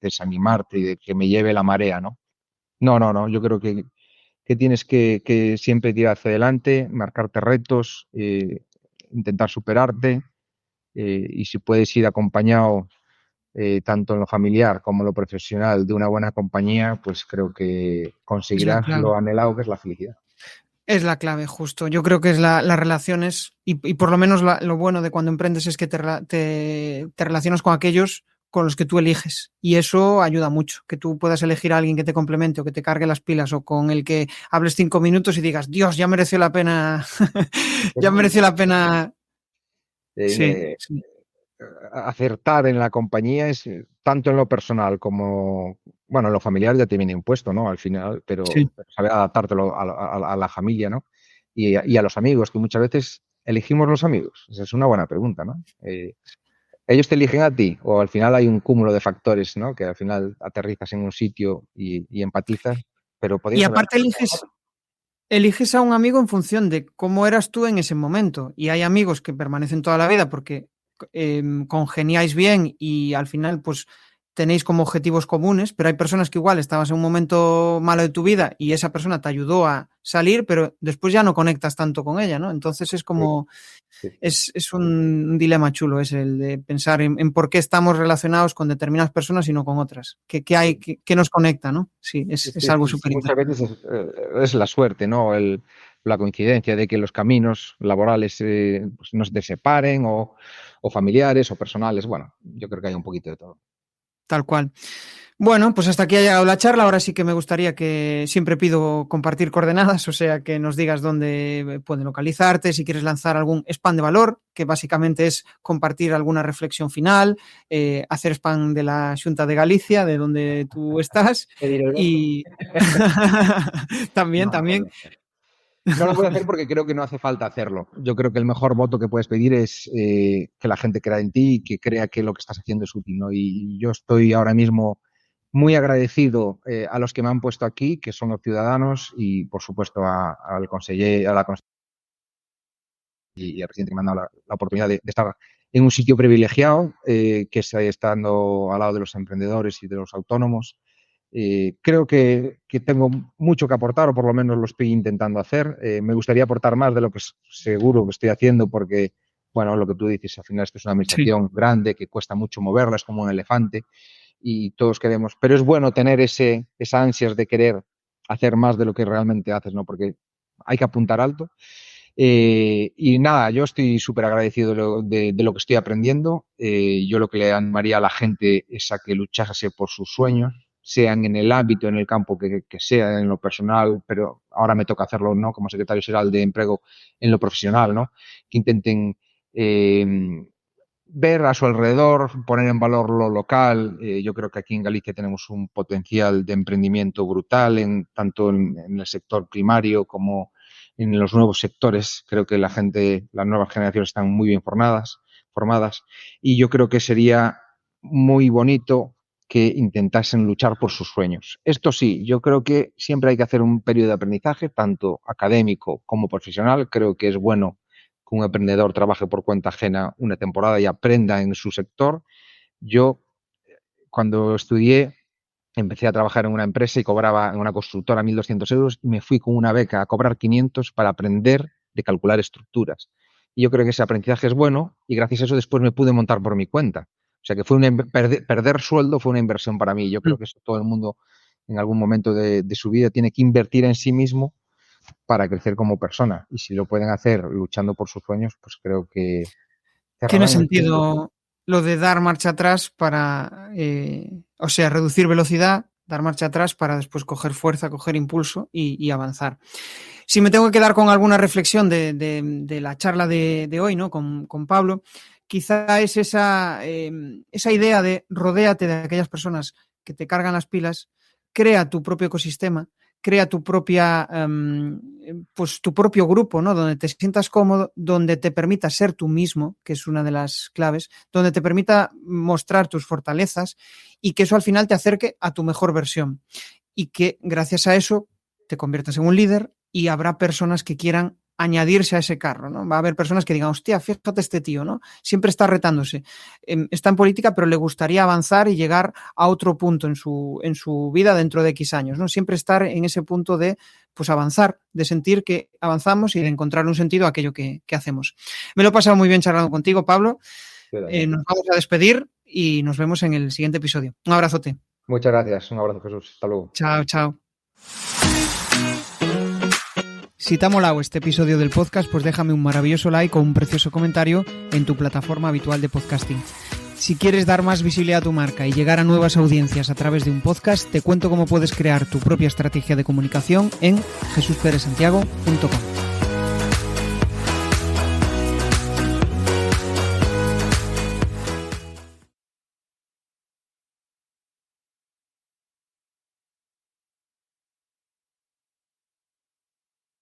desanimarte y de que me lleve la marea, ¿no? No, no, no, yo creo que tienes que siempre tirar hacia adelante, marcarte retos, intentar superarte y si puedes ir acompañado tanto en lo familiar como en lo profesional de una buena compañía, pues creo que Es la conseguirás clave. lo anhelado que es la felicidad. Es la clave, justo. Yo creo que es las relaciones y por lo menos lo bueno de cuando emprendes es que te relacionas con aquellos con los que tú eliges y eso ayuda mucho, que tú puedas elegir a alguien que te complemente o que te cargue las pilas o con el que hables 5 minutos y digas, Dios, ya mereció la pena, Es ya muy mereció la importante. pena. Sí, Eh, sí, acertar en la compañía es tanto en lo personal como, bueno, en lo familiar ya te viene impuesto, ¿no? Al final, sí. pero saber adaptártelo a la familia, ¿no? Y a los amigos, que muchas veces elegimos los amigos. Esa es una buena pregunta, ¿no? ¿Ellos te eligen a ti o al final hay un cúmulo de factores, ¿no? Que al final aterrizas en un sitio y empatizas, pero Y podrías haber... aparte eliges a un amigo en función de cómo eras tú en ese momento. Y hay amigos que permanecen toda la vida porque congeniáis bien y al final pues tenéis como objetivos comunes, pero hay personas que igual estabas en un momento malo de tu vida y esa persona te ayudó a salir, pero después ya no conectas tanto con ella, ¿no? Entonces es Sí, como, sí, es un dilema chulo, es el de pensar en por qué estamos relacionados con determinadas personas y no con otras. ¿Qué hay, sí. qué nos conecta, ¿no? Sí, Sí, es sí, algo sí, sí, súper muchas veces interesante. es la suerte, ¿no? La coincidencia de que los caminos laborales pues no se separen o familiares o personales. Bueno, yo creo que hay un poquito de todo. Tal cual. Bueno, pues hasta aquí ha llegado la charla. Ahora sí que me gustaría que siempre pido compartir coordenadas, o sea, que nos digas dónde pueden localizarte, si quieres lanzar algún spam de valor, que básicamente es compartir alguna reflexión final, hacer spam de la Xunta de Galicia, de donde tú estás, Pedir el voto. y también, No, no lo voy también. a hacer. No lo voy a hacer porque creo que no hace falta hacerlo. Yo creo que el mejor voto que puedes pedir es que la gente crea en ti y que crea que lo que estás haciendo es útil, ¿no? Y yo estoy ahora mismo muy agradecido a los que me han puesto aquí, que son los ciudadanos, y por supuesto al conseller, a la y al presidente que me han dado la oportunidad de estar en un sitio privilegiado, que es estando al lado de los emprendedores y de los autónomos. Creo que tengo mucho que aportar, o por lo menos lo estoy intentando hacer. Me gustaría aportar más de lo que seguro que estoy haciendo, porque, bueno, lo que tú dices, al final esto es una Sí, administración grande que cuesta mucho moverla, es como un elefante y todos queremos, pero es bueno tener esa ansias de querer hacer más de lo que realmente haces, ¿no? Porque hay que apuntar alto Y nada, yo estoy súper agradecido de lo que estoy aprendiendo. Yo lo que le animaría a la gente es a que luchase por sus sueños, sean en el ámbito, en el campo que sea, en lo personal, pero ahora me toca hacerlo, ¿no? Como secretario xeral de Emprego en lo profesional, ¿no? Que intenten ver a su alrededor, poner en valor lo local. Yo creo que aquí en Galicia tenemos un potencial de emprendimiento brutal, tanto en el sector primario como en los nuevos sectores. Creo que las nuevas generaciones están muy bien formadas, y yo creo que sería muy bonito que intentasen luchar por sus sueños. Esto sí, yo creo que siempre hay que hacer un periodo de aprendizaje, tanto académico como profesional. Creo que es bueno que un emprendedor trabaje por cuenta ajena una temporada y aprenda en su sector. Yo, cuando estudié, empecé a trabajar en una empresa y cobraba en una constructora 1.200 euros y me fui con una beca a cobrar 500 para aprender de calcular estructuras. Y yo creo que ese aprendizaje es bueno y gracias a eso después me pude montar por mi cuenta. O sea que perder sueldo fue una inversión para mí. Yo creo que eso todo el mundo en algún momento de su vida tiene que invertir en sí mismo para crecer como persona. Y si lo pueden hacer luchando por sus sueños, pues creo que tiene sentido lo de dar marcha atrás para, reducir velocidad, dar marcha atrás para después coger fuerza, coger impulso y avanzar. Si me tengo que quedar con alguna reflexión de la charla de hoy, ¿no? Con Pablo, quizá es esa idea de rodéate de aquellas personas que te cargan las pilas, crea tu propio ecosistema, crea tu propia, tu propio grupo, ¿no? Donde te sientas cómodo, donde te permita ser tú mismo, que es una de las claves, donde te permita mostrar tus fortalezas y que eso al final te acerque a tu mejor versión y que gracias a eso te conviertas en un líder y habrá personas que quieran añadirse a ese carro, ¿no? Va a haber personas que digan, hostia, fíjate este tío, ¿no? Siempre está retándose. Está en política, pero le gustaría avanzar y llegar a otro punto en su vida dentro de X años, ¿no? Siempre estar en ese punto de, pues, avanzar, de sentir que avanzamos y de encontrar un sentido a aquello que hacemos. Me lo he pasado muy bien charlando contigo, Pablo. Nos vamos a despedir y nos vemos en el siguiente episodio. Un abrazote. Muchas gracias. Un abrazo, Jesús. Hasta luego. Chao, chao. Si te ha molado este episodio del podcast, pues déjame un maravilloso like o un precioso comentario en tu plataforma habitual de podcasting. Si quieres dar más visibilidad a tu marca y llegar a nuevas audiencias a través de un podcast, te cuento cómo puedes crear tu propia estrategia de comunicación en jesusperezsantiago.com.